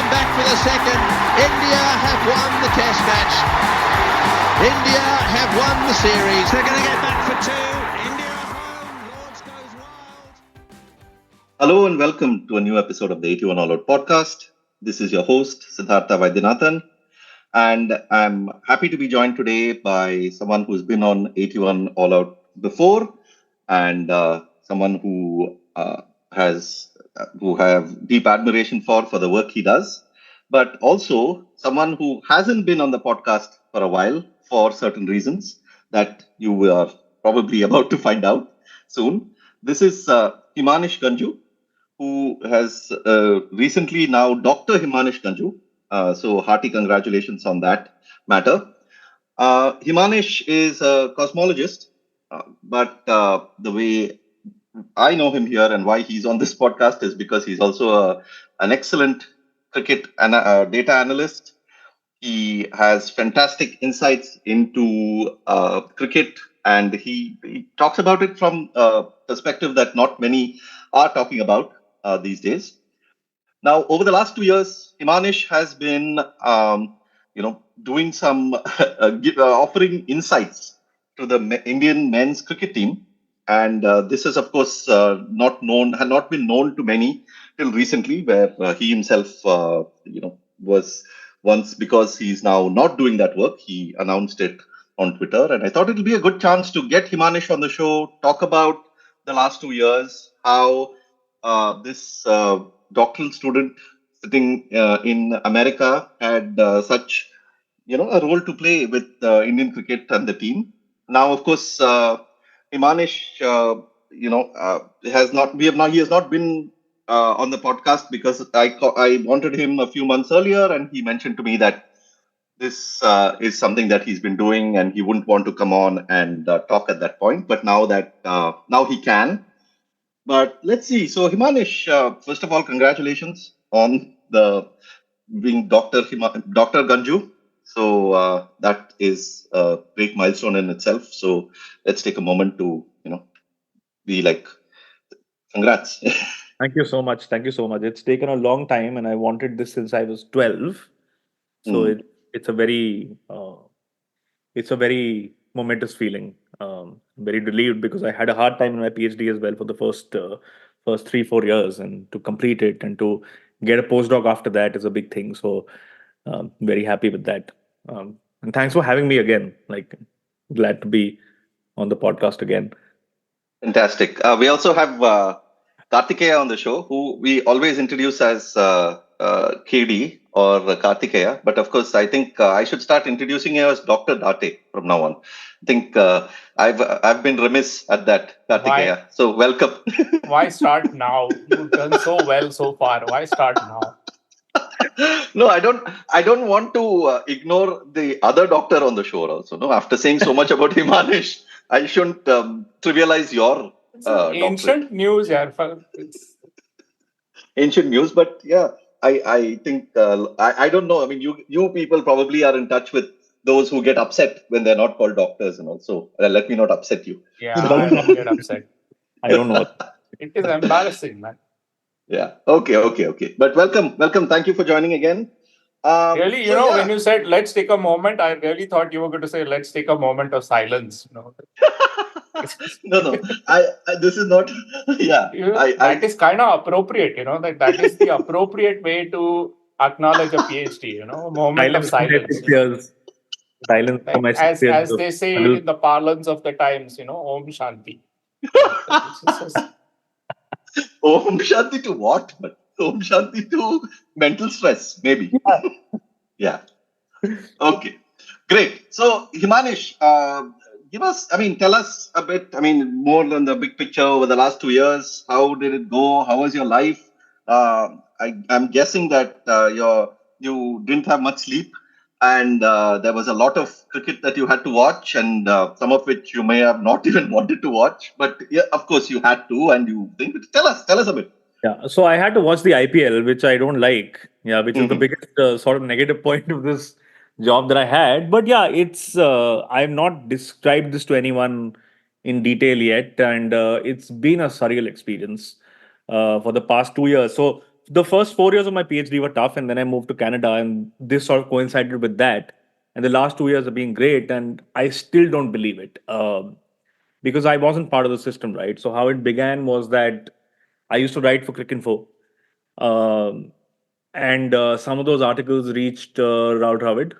come back for the second. India have won the test match. India have won the series. They're going to get back for two. India at home. Lords goes wild. Hello and welcome to a new episode of the 81 All Out podcast. This is your host, Siddhartha Vaidyanathan. And I'm happy to be joined today by someone who's been on 81 All Out before and someone who have deep admiration for the work he does, but also someone who hasn't been on the podcast for a while for certain reasons that you are probably about to find out soon. This is Himanish Ganjoo, who has recently now Dr. Himanish Ganjoo. So hearty congratulations on that matter. Himanish is a cosmologist, but the way I know him here and why he's on this podcast is because he's also an excellent cricket data analyst. He has fantastic insights into cricket, and he talks about it from a perspective that not many are talking about these days. Now, over the last 2 years, Himanish has been, doing some offering insights to the Indian men's cricket team, and this is, of course, had not been known to many till recently, where he himself, was once, because he's now not doing that work. He announced it on Twitter, and I thought it'll be a good chance to get Himanish on the show, talk about the last 2 years, how this doctoral student sitting in America had such, a role to play with Indian cricket and the team. Now, of course, Himanish, he has not been on the podcast because I wanted him a few months earlier, and he mentioned to me that this is something that he's been doing, and he wouldn't want to come on and talk at that point. But now he can. But let's see. So Himanish, first of all, congratulations on being Dr. Ganjoo. So that is a great milestone in itself. So let's take a moment to, be like, congrats. Thank you so much. Thank you so much. It's taken a long time, and I wanted this since I was 12. So it's a very momentous feeling. Very relieved because I had a hard time in my PhD as well for the first 3-4 years, and to complete it and to get a postdoc after that is a big thing. So very happy with that. And thanks for having me again. Like, glad to be on the podcast again. Fantastic. We also have Kartikeya on the show, who we always introduce as KD or Kartikeya. But of course, I think I should start introducing you as Dr. Date from now on. I think I've been remiss at that, Kartikeya. So welcome. Why start now? You've done so well so far. Why start now? No, I don't want to ignore the other doctor on the show also. No, after saying so much about Himanish, I shouldn't trivialize your ancient news, yeah. Ancient news, but yeah, I think I don't know. I mean, you people probably are in touch with those who get upset when they're not called doctors, and also let me not upset you. Yeah, I don't get upset. I don't know. It is embarrassing, man. Yeah. Okay. But welcome. Thank you for joining again. Really, when you said let's take a moment, I really thought you were going to say let's take a moment of silence. No. I this is not. Yeah. That is kind of appropriate. That is the appropriate way to acknowledge a PhD. A moment of silence. Silence for my as they say in the parlance of the times. Om Shanti. Om Shanti to what? But Om Shanti to mental stress, maybe. Yeah. Okay. Great. So, Himanish, tell us a bit, more on the big picture over the last 2 years. How did it go? How was your life? I'm guessing that you didn't have much sleep, and there was a lot of cricket that you had to watch, and some of which you may have not even wanted to watch. But yeah, of course, you had to, and you think. Tell us a bit. Yeah, so I had to watch the IPL, which I don't like. Yeah, which is the biggest sort of negative point of this job that I had. But yeah, it's I've not described this to anyone in detail yet, and it's been a surreal experience for the past 2 years. So the first 4 years of my PhD were tough, and then I moved to Canada, and this sort of coincided with that. And the last 2 years have been great, and I still don't believe it because I wasn't part of the system, right? So how it began was that I used to write for Cricinfo, um, and some of those articles reached Raul Dravid,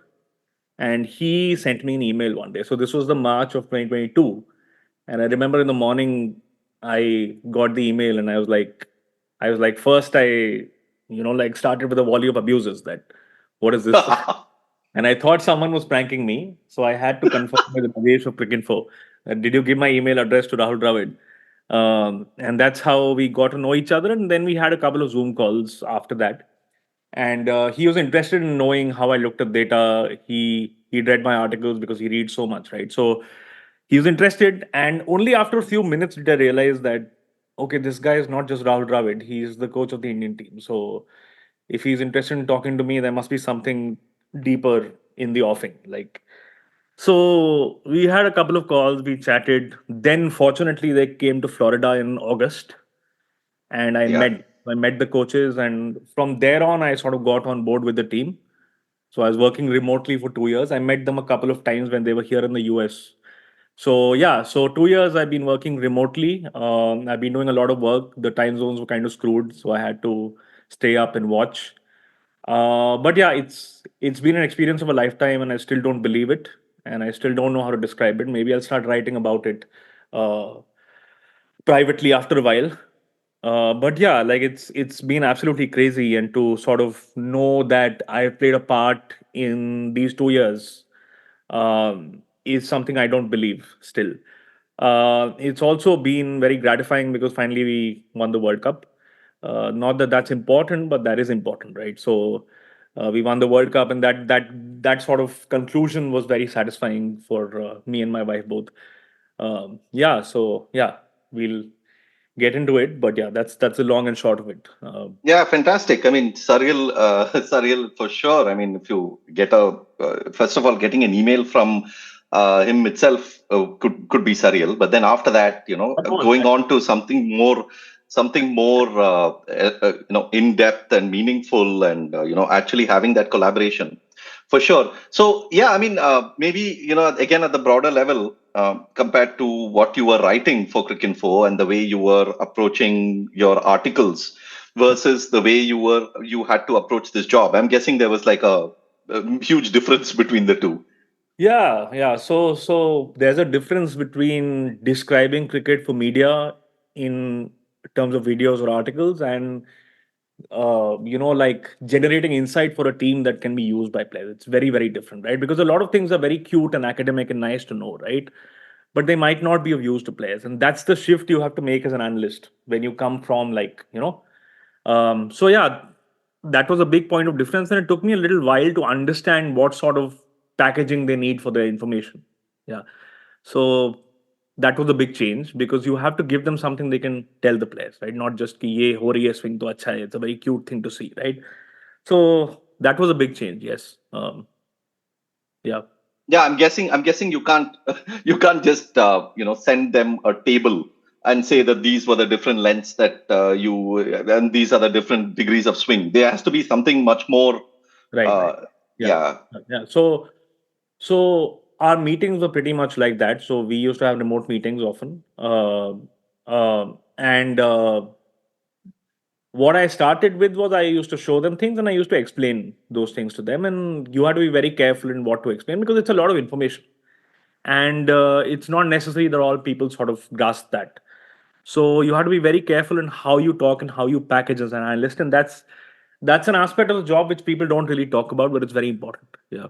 and he sent me an email one day. So this was the March of 2022, and I remember in the morning I got the email, and I was like, first like started with a volley of abuses that what is this? And I thought someone was pranking me, so I had to confirm with Nagesh of Cricinfo. Did you give my email address to Rahul Dravid? And that's how we got to know each other, and then we had a couple of Zoom calls after that. And he was interested in knowing how I looked at data. He read my articles because he reads so much, right? So he was interested, and only after a few minutes did I realize that okay, this guy is not just Rahul Dravid; he's the coach of the Indian team. So if he's interested in talking to me, there must be something deeper in the offing. Like so, we had a couple of calls. We chatted. Then, fortunately, they came to Florida in August, and I Yeah. met the coaches, and from there on, I sort of got on board with the team. So I was working remotely for 2 years. I met them a couple of times when they were here in the US. So yeah, so 2 years I've been working remotely. I've been doing a lot of work. The time zones were kind of screwed, so I had to stay up and watch. But yeah, it's been an experience of a lifetime, and I still don't believe it, and I still don't know how to describe it. Maybe I'll start writing about it uh, privately after a while. But yeah, like it's been absolutely crazy, and to sort of know that I've played a part in these 2 years is something I don't believe still. It's also been very gratifying because finally we won the World Cup. Not that that's important, but that is important, right? So we won the World Cup, and that sort of conclusion was very satisfying for me and my wife both. Yeah, so yeah, we'll get into it, but yeah, that's the long and short of it. Yeah, fantastic. I mean, surreal, surreal for sure. I mean, if you get first of all, getting an email from him itself could be surreal. But then after that, That was going that. on to something more, in depth and meaningful, and actually having that collaboration, for sure. So yeah, I mean, maybe again at the broader level, compared to what you were writing for Cricinfo and the way you were approaching your articles versus the way you had to approach this job. I'm guessing there was like a huge difference between the two. Yeah. So there's a difference between describing cricket for media in terms of videos or articles, and like generating insight for a team that can be used by players. It's very, very different, right? Because a lot of things are very cute and academic and nice to know, right? But they might not be of use to players, and that's the shift you have to make as an analyst when you come from so yeah, that was a big point of difference, and it took me a little while to understand what sort of packaging they need for their information. Yeah, so that was a big change because you have to give them something they can tell the players, right? Not just ki ye ho rahi hai swing to acha hai. It's a very cute thing to see, right? So that was a big change. Yes. Yeah. Yeah, I'm guessing you can't you can't just send them a table and say that these were the different lengths that you and these are the different degrees of swing. There has to be something much more. Right. Uh, Yeah. yeah. Yeah. So our meetings were pretty much like that. So we used to have remote meetings often. And what I started with was I used to show them things and I used to explain those things to them. And you have to be very careful in what to explain because it's a lot of information. And it's not necessary that all people sort of grasp that. So you have to be very careful in how you talk and how you package as an analyst. And that's an aspect of the job which people don't really talk about, but it's very important. Yeah.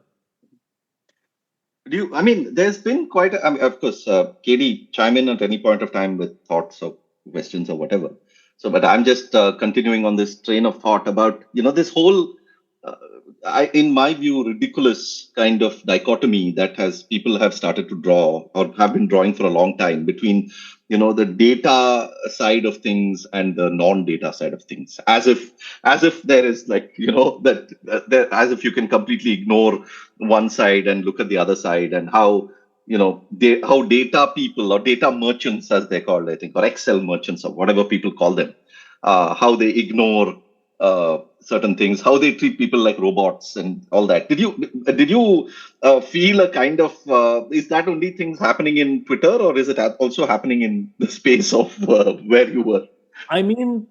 I mean, there's been quite, I mean, of course, Katie, chime in at any point of time with thoughts or questions or whatever. So, but I'm just continuing on this train of thought about, this whole, uh, in my view, ridiculous kind of dichotomy that people have started to draw or have been drawing for a long time between, the data side of things and the non-data side of things, as if there is like, as if you can completely ignore one side and look at the other side, and how how data people or data merchants, as they're called, I think, or Excel merchants or whatever people call them, how they ignore certain things, how they treat people like robots and all that. Did you feel a kind of is that only things happening in Twitter, or is it also happening in the space of where you were? I mean,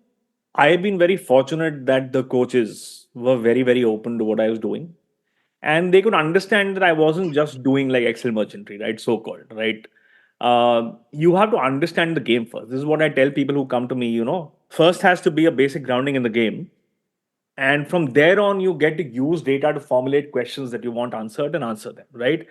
I've been very fortunate that the coaches were very, very open to what I was doing. And they could understand that I wasn't just doing like Excel merchantry, right? So called, right? You have to understand the game first. This is what I tell people who come to me, first has to be a basic grounding in the game. And from there on, you get to use data to formulate questions that you want answered and answer them, right?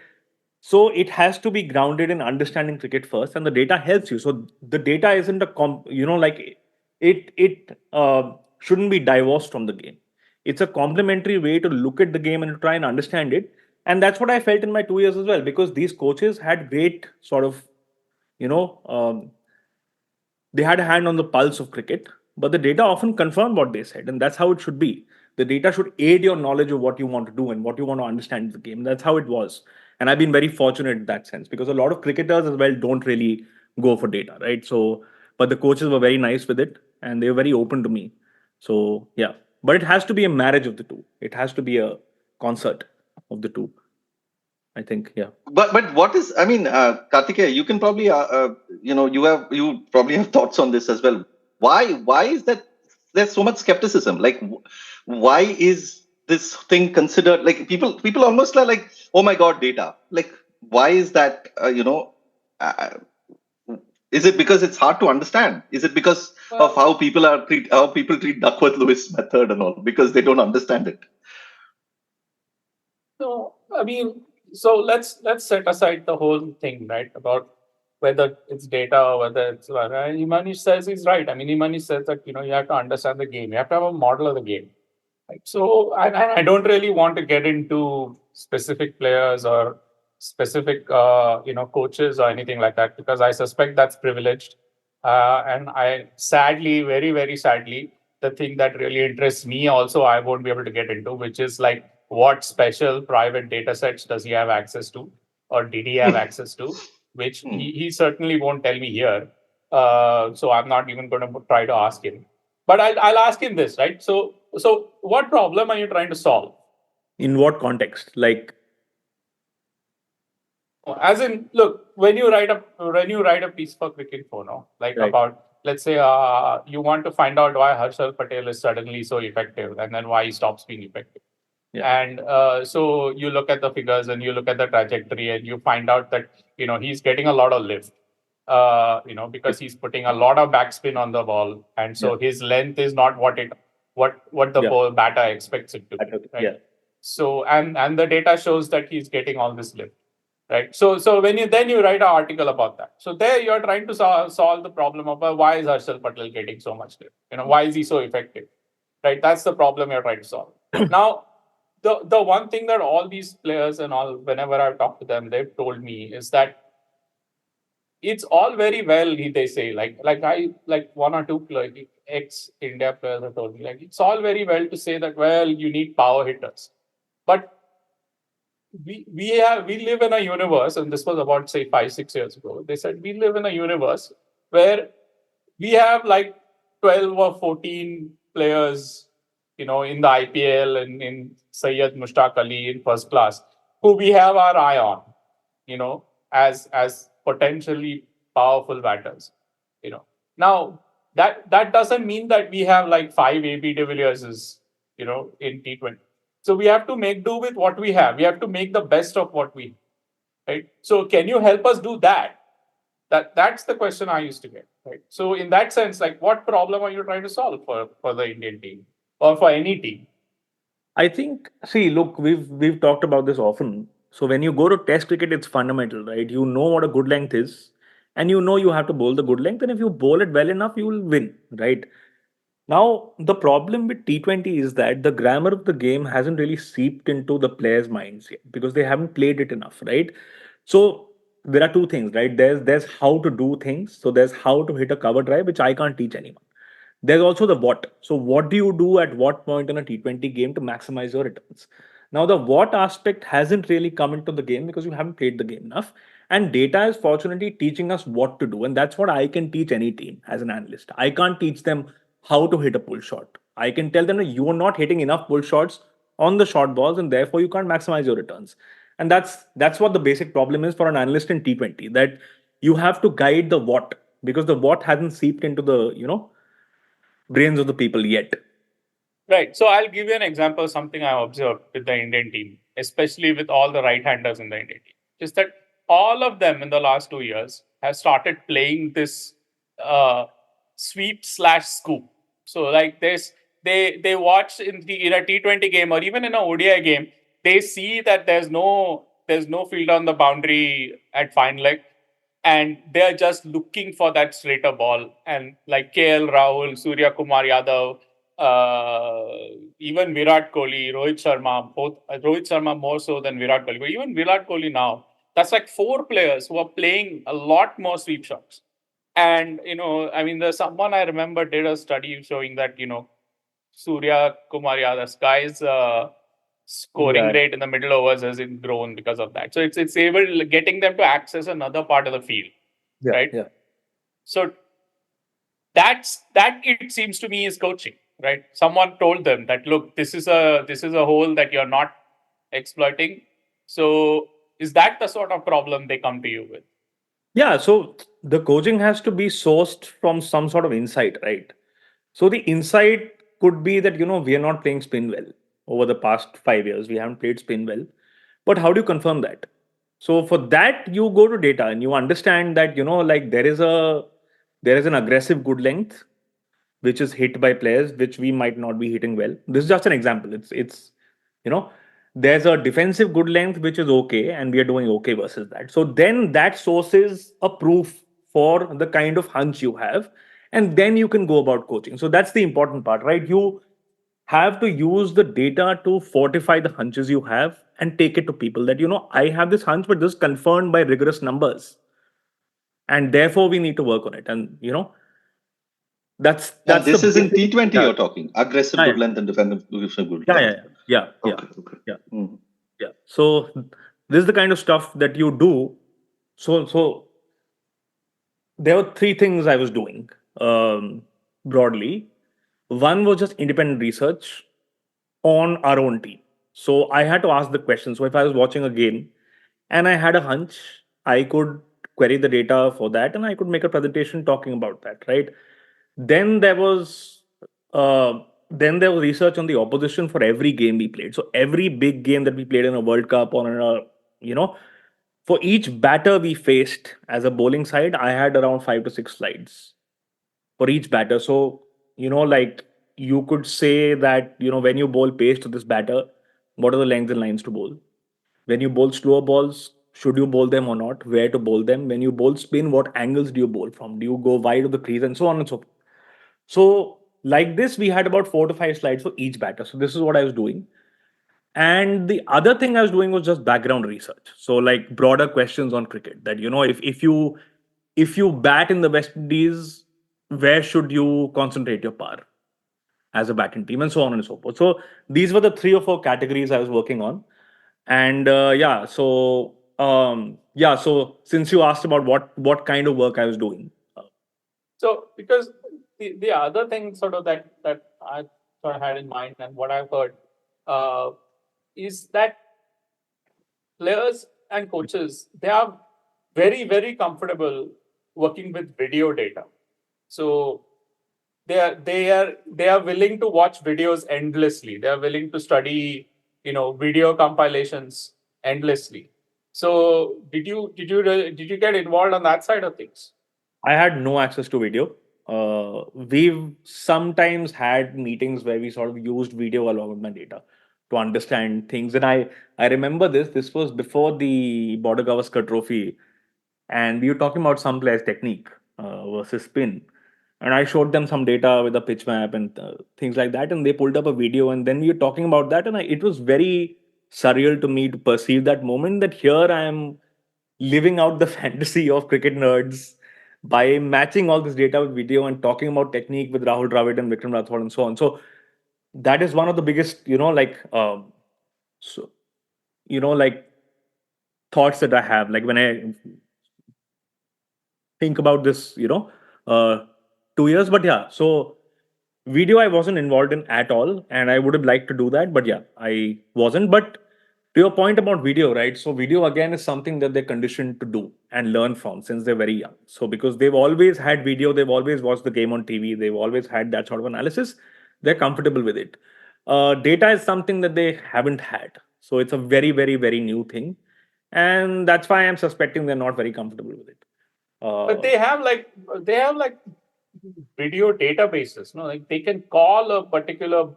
So it has to be grounded in understanding cricket first, and the data helps you. So the data isn't like it shouldn't be divorced from the game. It's a complementary way to look at the game and to try and understand it. And that's what I felt in my 2 years as well, because these coaches had great sort of, you know, they had a hand on the pulse of cricket, but the data often confirmed what they said, and that's how it should be. The data should aid your knowledge of what you want to do and what you want to understand in the game. That's how it was. And I've been very fortunate in that sense, because a lot of cricketers as well don't really go for data, right? So, but the coaches were very nice with it and they were very open to me. So, yeah. But it has to be a marriage of the two, it has to be a concert of the two, I think. Yeah. But what is, I mean, Kartikeya, you can probably you probably have thoughts on this as well. Why is that there's so much skepticism? Like, why is this thing considered, like, people almost are like, oh my god, data? Like, why is that? Uh, is it because it's hard to understand? Is it because of how people treat Duckworth Lewis method and all, because they don't understand it? No, I mean, so let's set aside the whole thing, right? About whether it's data or whether it's Himanish says he's right. I mean, Himanish says that you have to understand the game. You have to have a model of the game. Right? So I don't really want to get into specific players or specific coaches or anything like that, because I suspect that's privileged. And I sadly, very, very sadly, the thing that really interests me also I won't be able to get into, which is like, what special private data sets does he have access to, or did he have access to, which he certainly won't tell me here. So I'm not even going to try to ask him. But I'll ask him this, right? So what problem are you trying to solve? In what context? Like, as in, look, when you write a piece for Cricinfo, no, like right. about, let's say, you want to find out why Harshal Patel is suddenly so effective, and then why he stops being effective. Yeah. And so you look at the figures and you look at the trajectory, and you find out that he's getting a lot of lift. Because he's putting a lot of backspin on the ball, and so his length is not what the batter expects it to be. Right? Yeah. So and the data shows that he's getting all this lift, right? So when you write an article about that, so there you're trying to solve the problem of why is Harshal Patel getting so much lift? Why is he so effective? Right? That's the problem you're trying to solve. Now, the one thing that all these players and all, whenever I've talked to them, they've told me is that it's all very well, they say, like one or two ex-India players have told me, like, it's all very well to say that, well, you need power hitters. But we live in a universe, and this was about, say, 5-6 years ago. They said we live in a universe where we have like 12 or 14 players, in the IPL and in Syed Mushtaq Ali in first class, who we have our eye on, as potentially powerful batters. Now that doesn't mean that we have like 5 AB de Villiers, in T20. So we have to make do with what we have. We have to make the best of what we have, right? So can you help us do that? That's the question I used to get, right? So in that sense, like, what problem are you trying to solve for the Indian team or for any team? I think, see, look, we've talked about this often. So when you go to test cricket, it's fundamental, right? You know what a good length is, and you have to bowl the good length, and if you bowl it well enough, you will win, right? Now, the problem with T20 is that the grammar of the game hasn't really seeped into the players' minds yet, because they haven't played it enough, right? So there are two things, right? There's how to do things. So there's how to hit a cover drive, which I can't teach anyone. There's also the what. So what do you do at what point in a T20 game to maximize your returns? Now, the what aspect hasn't really come into the game because you haven't played the game enough. And data is fortunately teaching us what to do. And that's what I can teach any team as an analyst. I can't teach them how to hit a pull shot. I can tell them that you are not hitting enough pull shots on the short balls, and therefore you can't maximize your returns. And that's what the basic problem is for an analyst in T20, that you have to guide the what, because the what hasn't seeped into the brains of the people yet. Right. So I'll give you an example of something I observed with the Indian team, especially with all the right-handers in the Indian team, is that all of them in the last 2 years have started playing this sweep slash scoop. So like this, they watch in a T20 game or even in a ODI game, they see that there's no field on the boundary at fine leg, and they're just looking for that straighter ball. And like KL Rahul, Surya Kumar Yadav, even Virat Kohli, Rohit Sharma, both Rohit Sharma more so than Virat Kohli, but even Virat Kohli now, that's like 4 players who are playing a lot more sweep shots. And I mean, there's someone I remember did a study showing that Surya Kumar Yadav's guys scoring Yeah. rate in the middle overs has grown because of that. So it's able getting them to access another part of the field, Yeah, right? yeah. So that it seems to me is coaching, right? Someone told them that, look, this is a hole that you're not exploiting. So is that the sort of problem they come to you with? Yeah, so the coaching has to be sourced from some sort of insight, right? So the insight could be that, we are not playing spin well over the past 5 years. We haven't played spin well. But how do you confirm that? So for that, you go to data and you understand that, like there is an aggressive good length which is hit by players which we might not be hitting well. This is just an example. It's you know there's a defensive good length which is okay, and we are doing okay versus that. So then that sources a proof for the kind of hunch you have, and then you can go about coaching. So that's the important part, right? You have to use the data to fortify the hunches you have and take it to people that I have this hunch, but this is confirmed by rigorous numbers, and therefore we need to work on it. And that's And the this is in basic. T20 Yeah. you're talking. Aggressive Yeah, good length and defensive good yeah, length. yeah. Okay. Yeah. Mhm. Yeah. So this is the kind of stuff that you do. So there were 3 things I was doing broadly. One was just independent research on our own team. So I had to ask the question. So if I was watching a game and I had a hunch, I could query the data for that, and I could make a presentation talking about that, right? Then there was research on the opposition for every game we played. So every big game that we played in a World Cup or in a for each batter we faced as a bowling side, I had around 5 to 6 slides for each batter. So, like you could say that, when you bowl pace to this batter, what are the lengths and lines to bowl? When you bowl slower balls, should you bowl them or not? Where to bowl them? When you bowl spin, what angles do you bowl from? Do you go wide of the crease, and so on and so forth? So, like this, we had about 4 to 5 slides for each batter. So, this is what I was doing. And the other thing I was doing was just background research. So, like broader questions on cricket, that if you bat in the West Indies, where should you concentrate your power as a batting team, and so on and so forth. So these were the 3 or 4 categories I was working on. And so since you asked about what kind of work I was doing. So because the other thing sort of that I sort of had in mind, and what I've heard is that players and coaches, they are very, very comfortable working with video data. So they are willing to watch videos endlessly. They are willing to study video compilations endlessly. So did you get involved on that side of things? I had no access to video. We've sometimes had meetings where we sort of used video along with my data to understand things. And I remember this. This was before the Border Gavaskar Trophy, and we were talking about some players' technique versus spin. And I showed them some data with a pitch map and things like that, and they pulled up a video, and then we were talking about that, and it was very surreal to me to perceive that moment, that here I am living out the fantasy of cricket nerds by matching all this data with video and talking about technique with Rahul Dravid and Vikram Rathod and so on. So that is one of the biggest, so like thoughts that I have, like when I think about this, uh, 2 years. But yeah, so Video I wasn't involved in at all, and I would have liked to do that, but yeah, I wasn't. But to your point about video, right? So video again is something that they're conditioned to do and learn from since they're very young. So because they've always had video, they've always watched the game on TV, they've always had that sort of analysis, they're comfortable with it. Data is something that they haven't had. So it's a very, very, very new thing. And that's why I'm suspecting they're not very comfortable with it. But they have like video databases, no? Like they can call a particular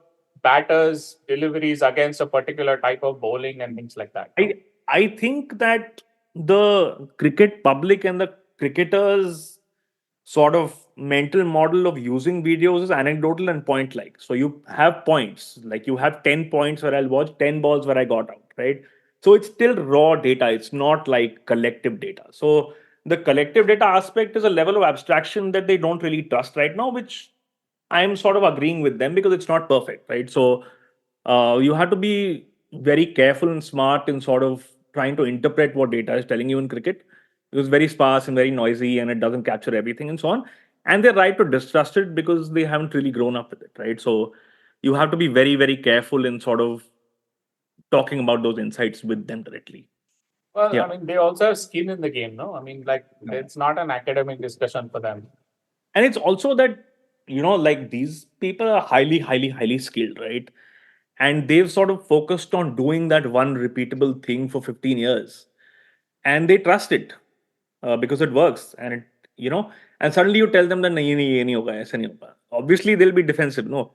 batter's deliveries against a particular type of bowling and things like that. No? I think that the cricket public and the cricketers sort of mental model of using videos is anecdotal and point like. So you have points, like you have 10 points where I'll watch 10 balls where I got out, right? So it's still raw data. It's not like collective data. So the collective data aspect is a level of abstraction that they don't really trust right now, which I'm sort of agreeing with them because it's not perfect, right? So you have to be very careful and smart in sort of trying to interpret what data is telling you in cricket. It was very sparse and very noisy and it doesn't capture everything and so on. And they're right to distrust it because they haven't really grown up with it, right? So you have to be very, very careful in sort of talking about those insights with them directly. Well, Yeah. I mean, they also have skin in the game, no? I mean, like it's not an academic discussion for them. And it's also that, like these people are highly, highly, highly skilled, right? And they've sort of focused on doing that one repeatable thing for 15 years. And they trust it because it works. And and suddenly you tell them that nahi, nahi, ye nahi hoga, aisa nahi hoga. Obviously they'll be defensive, no.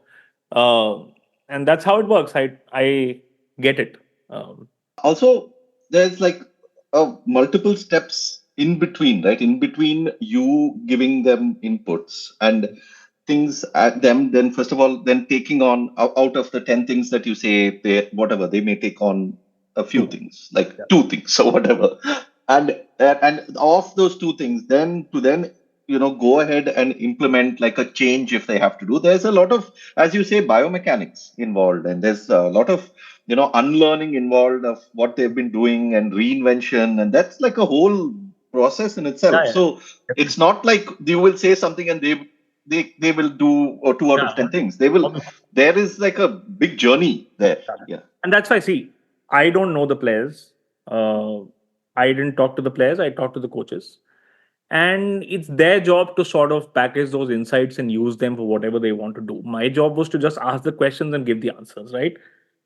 And that's how it works. I get it. Also, there's like multiple steps in between, right? In between you giving them inputs and things at them, then first of all, then taking on out of the 10 things that you say, they may take on a few things, like Yeah. 2 things or whatever. And of those 2 things, then go ahead and implement like a change if they have to do. There's a lot of, as you say, biomechanics involved, and there's a lot of unlearning involved of what they've been doing and reinvention, and that's like a whole process in itself. Yeah. So it's not like you will say something and they will do or 2 out of 10 things. There is like a big journey there. Yeah. And that's why, see, I don't know the players. I didn't talk to the players. I talked to the coaches. And it's their job to sort of package those insights and use them for whatever they want to do. My job was to just ask the questions and give the answers, right?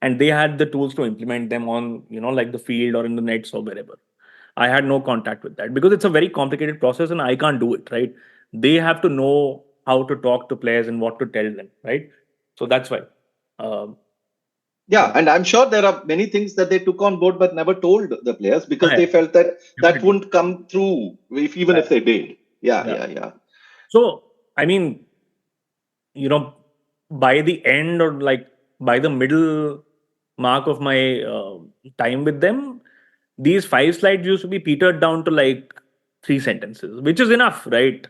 And they had the tools to implement them on, like the field or in the nets or wherever. I had no contact with that because it's a very complicated process and I can't do it, right? They have to know how to talk to players and what to tell them, right? So that's why. Yeah, and I'm sure there are many things that they took on board but never told the players because they felt that wouldn't come through even if they did. Yeah. So, I mean, by the end or like by the middle mark of my time with them, these 5 slides used to be petered down to like 3 sentences, which is enough, right?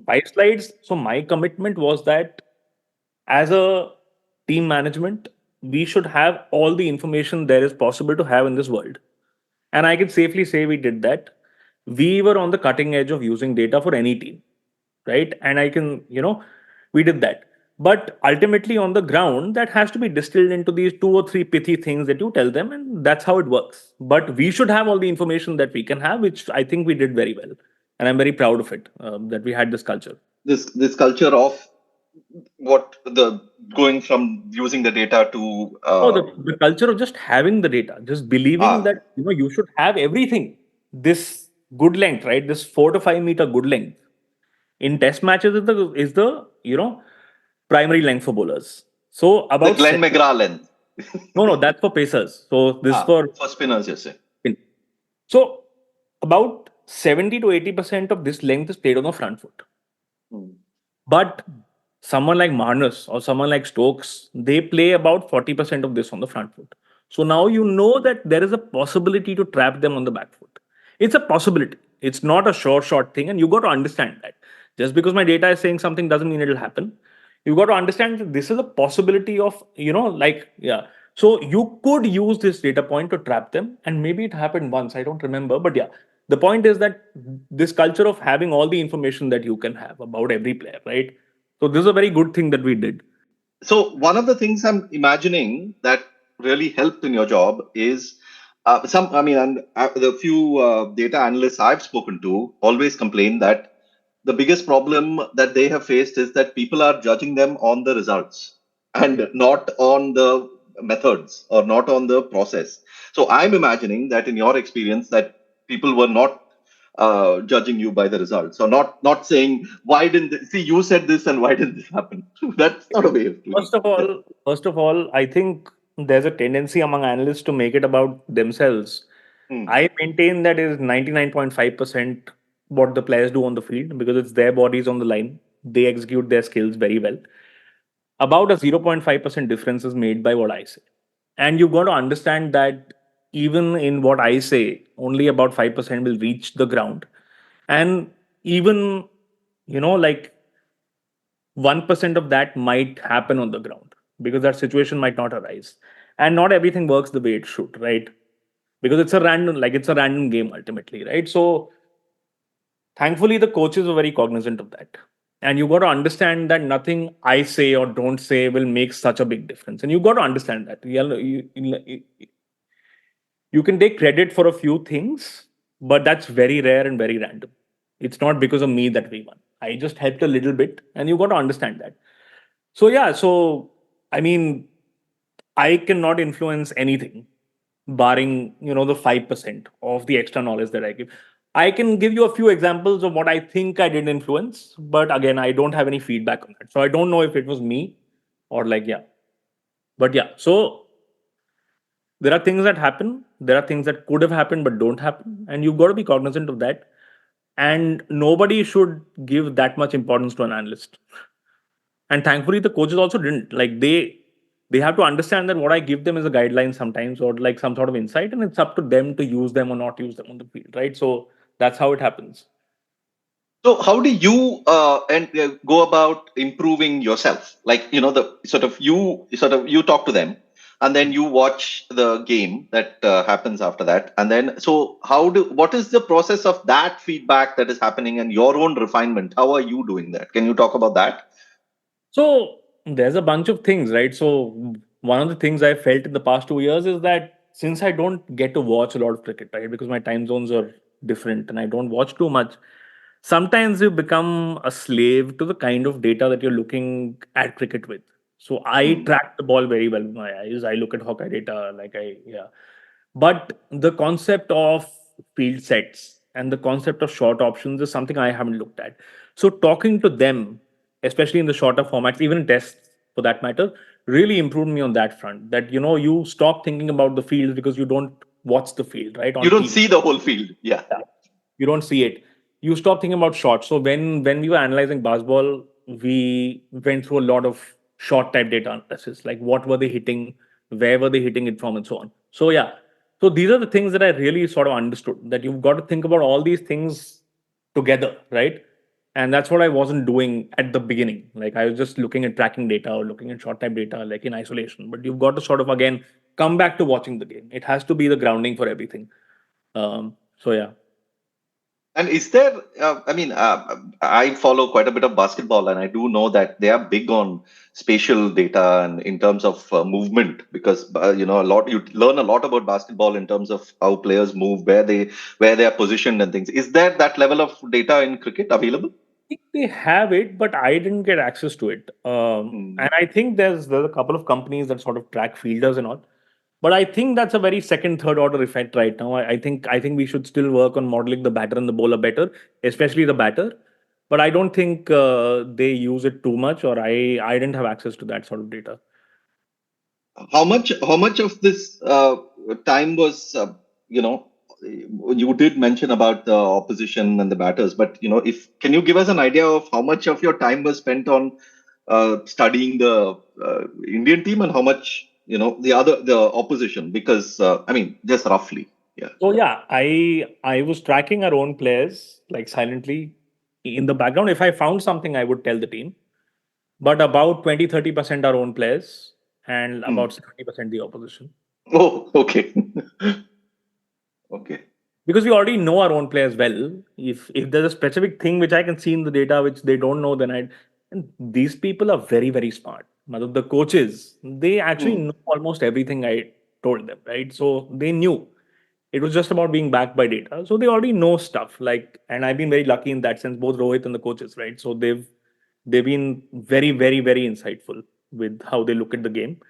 5 slides. So my commitment was that as a team management, we should have all the information there is possible to have in this world. And I can safely say we did that. We were on the cutting edge of using data for any team, right? And we did that. But ultimately, on the ground, that has to be distilled into these 2 or 3 pithy things that you tell them, and that's how it works. But we should have all the information that we can have, which I think we did very well. And I'm very proud of it that we had this culture. This culture of going from using the data to the culture of just having the data, just believing that you should have everything. This good length, right? This 4 to 5 meter good length in test matches is the primary length for bowlers. So about the Glenn McGrath length. No, that's for pacers. So this is for spinners, you say. So about 70 to 80% of this length is played on the front foot. But someone like Marnus or someone like Stokes, they play about 40% of this on the front foot. So now you know that there is a possibility to trap them on the back foot. It's a possibility. It's not a short thing. And you got to understand that. Just because my data is saying something doesn't mean it'll happen. You got to understand that this is a possibility of, So you could use this data point to trap them. And maybe it happened once. I don't remember. But yeah, the point is that this culture of having all the information that you can have about every player, right? So this is a very good thing that we did. So one of the things I'm imagining that really helped in your job is the few data analysts I've spoken to always complain that the biggest problem that they have faced is that people are judging them on the results and not on the methods or not on the process. So I'm imagining that in your experience that people were not judging you by the results, or not saying why didn't see you said this and why didn't this happen. That's not a way of doing First of it. all, first of all, I think there's a tendency among analysts to make it about themselves. Hmm. I maintain that is 99.5% what the players do on the field because it's their bodies on the line. They execute their skills very well. About a 0.5% difference is made by what I say. And you've got to understand that even in what I say, only about 5% will reach the ground. And even, like 1% of that might happen on the ground because that situation might not arise. And not everything works the way it should, right? Because it's a random game ultimately, right? So thankfully, the coaches are very cognizant of that. And you got to understand that nothing I say or don't say will make such a big difference. And you got to understand that. You can take credit for a few things, but that's very rare and very random. It's not because of me that we won. I just helped a little bit, and you got to understand that. So, yeah, so I mean, I cannot influence anything barring the 5% of the extra knowledge that I give. I can give you a few examples of what I think I did influence, but again, I don't have any feedback on that. So I don't know if it was me or like, yeah. But yeah, so there are things that happen, there are things that could have happened but don't happen, and you've got to be cognizant of that. And nobody should give that much importance to an analyst. And thankfully the coaches also didn't. Like they have to understand that what I give them is a guideline sometimes or like some sort of insight, and it's up to them to use them or not use them on the field, right? So that's how it happens. So how do you go about improving yourself? Like, the you talk to them, and then you watch the game that happens after that, and then so what is the process of that feedback that is happening and your own refinement? How are you doing that? Can you talk about that? So there's a bunch of things, right? So one of the things I felt in the past 2 years is that since I don't get to watch a lot of cricket, right, because my time zones are different and I don't watch too much, sometimes you become a slave to the kind of data that you're looking at cricket with. So I Hmm. track the ball very well with my eyes. I look at Hawkeye data, yeah. But the concept of field sets and the concept of short options is something I haven't looked at. So talking to them, especially in the shorter formats, even in tests for that matter, really improved me on that front. That you stop thinking about the field because you don't watch the field, right? You On don't TV. see the whole field. Yeah. Yeah. You don't see it. You stop thinking about shots. So when we were analyzing basketball, we went through a lot of shot type data analysis, like what were they hitting, where were they hitting it from, and so on. So yeah, so these are the things that I really sort of understood, that you've got to think about all these things together, right? And that's what I wasn't doing at the beginning. Like I was just looking at tracking data or looking at short type data, like in isolation. But you've got to sort of again come back to watching the game. It has to be the grounding for everything. So yeah. And is there, I follow quite a bit of basketball, and I do know that they are big on spatial data and in terms of movement, because, you learn a lot about basketball in terms of how players move, where they are positioned and things. Is there that level of data in cricket available? Think they have it, but I didn't get access to it. Hmm. And I think there's a couple of companies that sort of track fielders and all. But I think that's a very second, third order effect right now. I think we should still work on modeling the batter and the bowler better, especially the batter. But I don't think they use it too much, or I didn't have access to that sort of data. How much of this time was, you did mention about the opposition and the batters, but if can you give us an idea of how much of your time was spent on studying the Indian team, and how much the opposition? Because just roughly, yeah. So yeah, I was tracking our own players like silently in the background. If I found something, I would tell the team. But about 20-30% our own players and Hmm. about 70% the opposition. Oh, okay. Okay. Because we already know our own players well. If there's a specific thing which I can see in the data which they don't know, then I And these people are very, very smart. The coaches, they actually know almost everything I told them, right? So they knew it was just about being backed by data. So they already know stuff. And I've been very lucky in that sense, both Rohit and the coaches, right? So they've been very, very, very insightful with how they look at the game.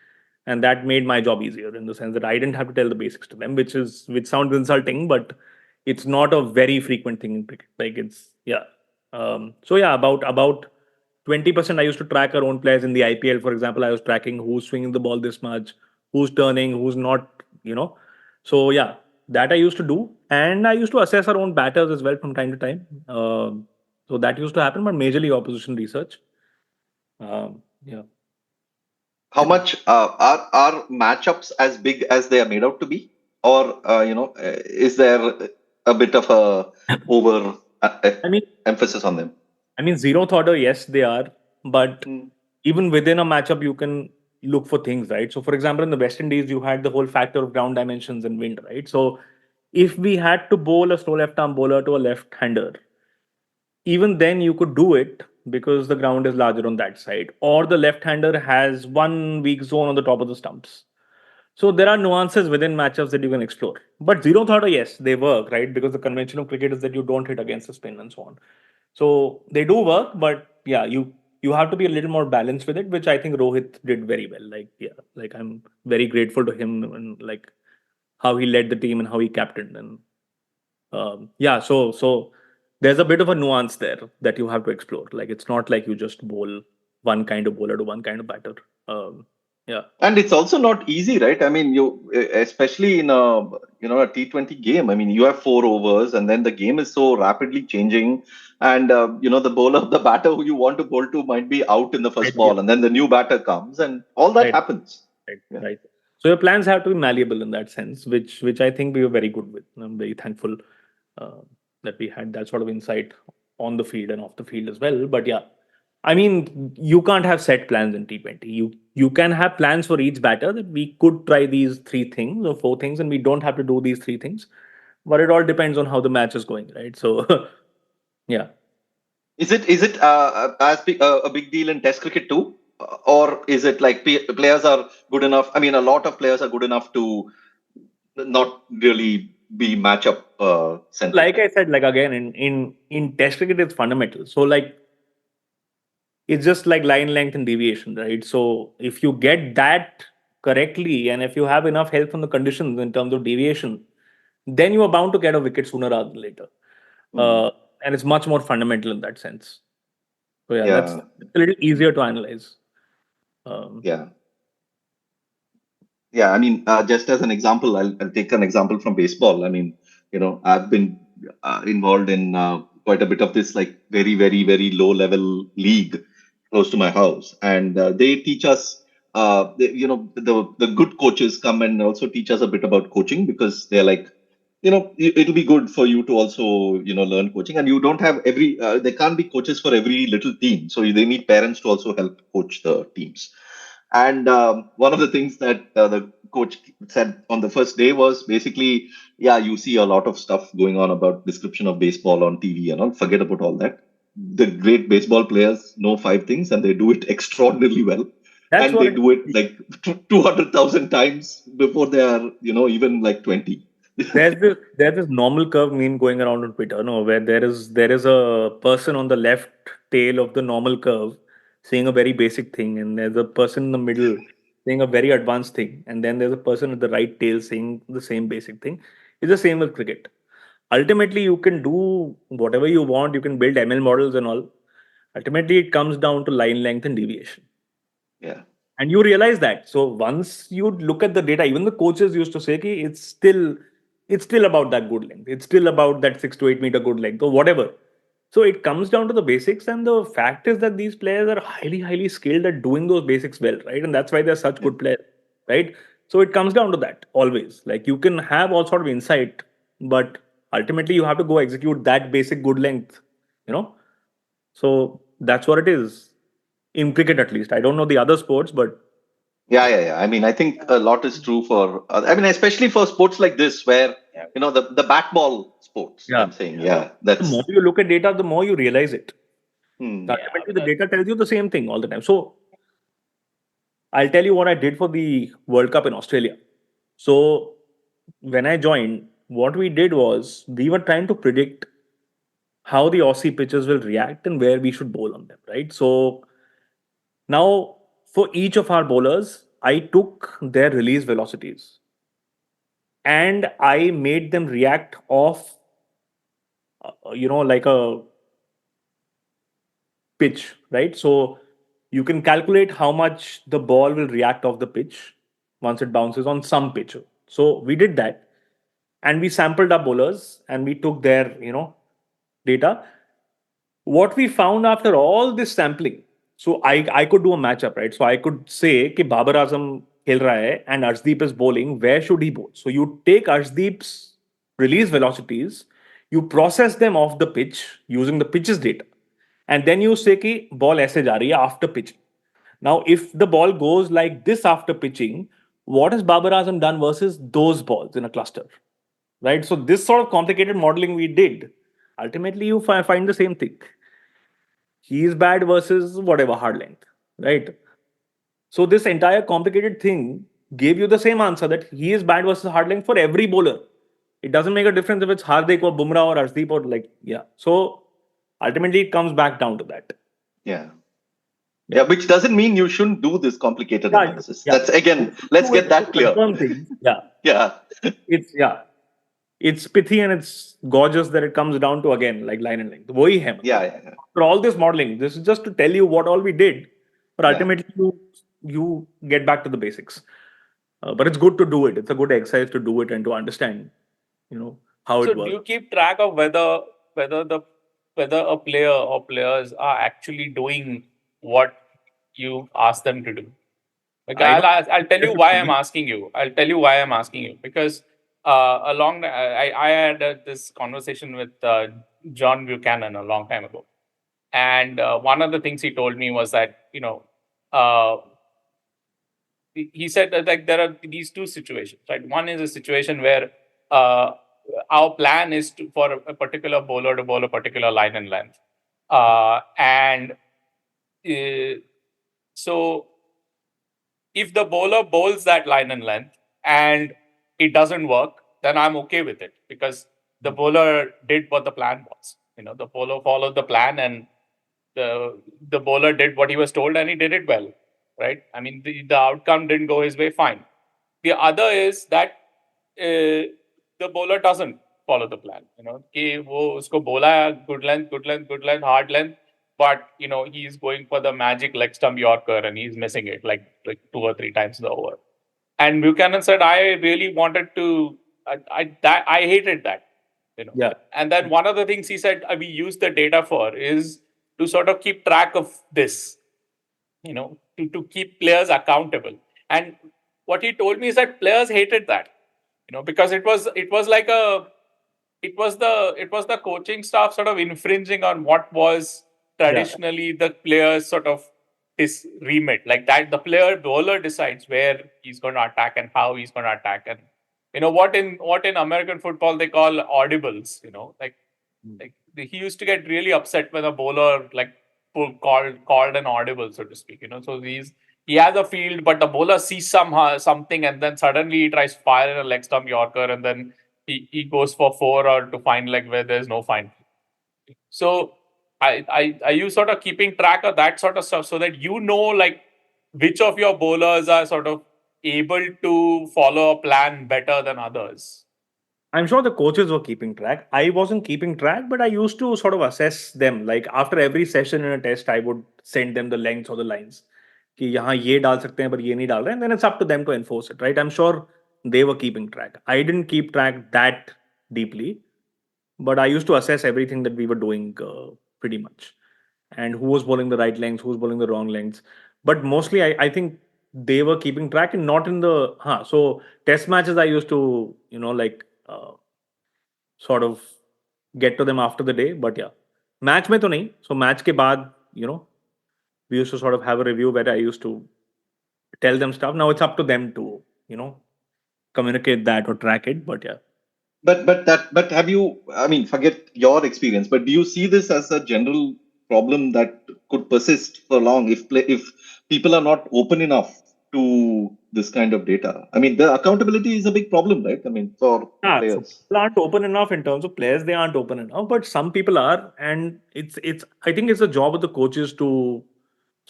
And that made my job easier in the sense that I didn't have to tell the basics to them, which sounds insulting, but it's not a very frequent thing in cricket. Like it's yeah. So yeah, about 20% I used to track our own players in the IPL. For example, I was tracking who's swinging the ball this much, who's turning, who's not, So yeah, that I used to do. And I used to assess our own batters as well from time to time. So that used to happen, but majorly opposition research. Yeah. How much are matchups as big as they are made out to be, or is there a bit of a over I mean, emphasis on them? zero thoughter, yes, they are. But Hmm. even within a matchup, you can look for things, right? So, for example, in the West Indies, you had the whole factor of ground dimensions and wind, right? So, if we had to bowl a slow left arm bowler to a left hander, even then you could do it because the ground is larger on that side, or the left hander has one weak zone on the top of the stumps. So there are nuances within matchups that you can explore. But zero thoughter, yes, they work, right? Because the convention of cricket is that you don't hit against the spin and so on. So they do work, but yeah, you have to be a little more balanced with it, which I think Rohit did very well. I'm very grateful to him and like how he led the team and how he captained. And yeah, so there's a bit of a nuance there that you have to explore. Like it's not like you just bowl one kind of bowler to one kind of batter. Yeah. And it's also not easy, right? I mean, especially in a T20 game. I mean, you have 4 overs, and then the game is so rapidly changing. And the bowler, the batter who you want to bowl to, might be out in the first Right, yeah. ball, and then the new batter comes, and all that Right. happens. Right. Yeah. Right. So your plans have to be malleable in that sense, which I think we were very good with. I'm very thankful uh, that we had that sort of insight on the field and off the field as well. But yeah, I mean, you can't have set plans in T20. You can have plans for each batter that we could try these 3 things or 4 things, and we don't have to do these 3 things. But it all depends on how the match is going, right? So yeah. Is it as big a big deal in Test cricket too, or is it like players are good enough? I mean, a lot of players are good enough to not really be matchup centric. Like I said, like again, in Test cricket, it's fundamental. So like it's just like line length and deviation, right? So if you get that correctly, and if you have enough help from the conditions in terms of deviation, then you are bound to get a wicket sooner rather than later. Hmm. And it's much more fundamental in that sense. So yeah, that's Yeah, a little easier to analyze. yeah. Yeah, I mean, just as an example, I'll take an example from baseball. I mean, I've been involved in quite a bit of this, like very, very, very low level league close to my house, and they teach us. The good coaches come and also teach us a bit about coaching, because they're like, it'll be good for you to also learn coaching, and you don't have there can't be coaches for every little team, so they need parents to also help coach the teams. And one of the things that the coach said on the first day was basically, yeah, you see a lot of stuff going on about description of baseball on TV and all. Forget about all that. The great baseball players know 5 things, and they do it extraordinarily well. That's And what they it do it like 200,000 times before they are, even like 20. there's this normal curve meme going around on Twitter, no, where there is a person on the left tail of the normal curve saying a very basic thing, and there's a person in the middle saying a very advanced thing, and then there's a person at the right tail saying the same basic thing. It's the same with cricket. Ultimately, you can do whatever you want, you can build ML models and all. Ultimately, it comes down to line length and deviation. Yeah. And you realize that. So once you look at the data, even the coaches used to say, "Ki it's still about that good length. It's still about that 6 to 8 meter good length or whatever." So it comes down to the basics, and the fact is that these players are highly, highly skilled at doing those basics well, right? And that's why they're such Yeah. good players, right? So it comes down to that always. Like you can have all sort of insight, but ultimately you have to go execute that basic good length, you know. So that's what it is in cricket, at least. I don't know the other sports, but Yeah. I mean, I think a lot is true for, I mean, especially for sports like this, where, the bat ball sports, yeah, I'm saying, yeah, the that's, more you look at data, the more you realize it. Ultimately, the data tells you the same thing all the time. So I'll tell you what I did for the World Cup in Australia. So when I joined, what we did was we were trying to predict how the Aussie pitchers will react and where we should bowl on them, right? So now for each of our bowlers, I took their release velocities and I made them react off, like a pitch, right? So you can calculate how much the ball will react off the pitch once it bounces on some pitch. So we did that and we sampled our bowlers and we took their, data. What we found after all this sampling, so I could do a matchup, right? So I could say कि Babar Azam खेल रहा है and Arshdeep is bowling, where should he bowl? So you take Arshdeep's release velocities, you process them off the pitch using the pitches data, and then you say कि ball ऐसे जा रही है after pitching. Now, if the ball goes like this after pitching, what has Babar Azam done versus those balls in a cluster? Right? So this sort of complicated modeling we did, ultimately you find the same thing. He is bad versus whatever hard length, right? So this entire complicated thing gave you the same answer that he is bad versus hard length for every bowler. It doesn't make a difference if it's Hardik or Bumrah or Arshdeep or yeah. So ultimately it comes back down to that. Yeah. Yeah, which doesn't mean you shouldn't do this complicated analysis. Yeah. That's again, let's get that clear. Yeah. Yeah. It's pithy and it's gorgeous that it comes down to again like line and length. Wohi hai. Yeah. For all this modeling, this is just to tell you what all we did, but ultimately you get back to the basics. But it's good to do it. It's a good exercise to do it and to understand, how it works. So do you keep track of whether a player or players are actually doing what you ask them to do? Like I'll tell you why I'm asking you. Because I had this conversation with John Buchanan a long time ago, and one of the things he told me was that he said that like there are these two situations, right? One is a situation where our plan is for a particular bowler to bowl a particular line and length, so if the bowler bowls that line and length and it doesn't work, then I'm okay with it because the bowler did what the plan was. The bowler followed the plan and the bowler did what he was told and he did it well, right? I mean, the outcome didn't go his way, fine. The other is that the bowler doesn't follow the plan. कि वो उसको बोला good length, hard length, but he's going for the magic leg stump Yorker and he's missing it like 2 or 3 times the over. And Buchanan said, I really wanted to, I hated that. Yeah. And then one of the things he said we use the data for is to sort of keep track of this, to keep players accountable. And what he told me is that players hated that, because it was the coaching staff sort of infringing on what was traditionally the player's sort of his remit, like that the bowler decides where he's going to attack and how he's going to attack, and what in American football they call audibles. Like he used to get really upset when a bowler called an audible, so to speak. So he has a field, but the bowler sees something, and then suddenly he tries to fire in a leg stump Yorker, and then he goes for 4 or to find where there's no find. So are you sort of keeping track of that sort of stuff so that which of your bowlers are sort of able to follow a plan better than others? I'm sure the coaches were keeping track. I wasn't keeping track, but I used to sort of assess them. Like after every session in a test, I would send them the lengths or the lines. कि यहाँ ये डाल सकते हैं, but ये नहीं डाल रहे हैं. And then it's up to them to enforce it, right? I'm sure they were keeping track. I didn't keep track that deeply, but I used to assess everything that we were doing pretty much. And who was bowling the right lengths, who was bowling the wrong lengths. But mostly, I think they were keeping track and not in the... So test matches, I used to, sort of get to them after the day. But yeah, match mein to nahi. So match ke baad, we used to sort of have a review where I used to tell them stuff. Now it's up to them to, communicate that or track it. But yeah. But have you, I mean, forget your experience, but do you see this as a general problem that could persist for long if people are not open enough to this kind of data. I mean, the accountability is a big problem, right? I mean, for Yeah, so players. people aren't open enough in terms of players. They aren't open enough, but some people are, and it's. I think it's the job of the coaches to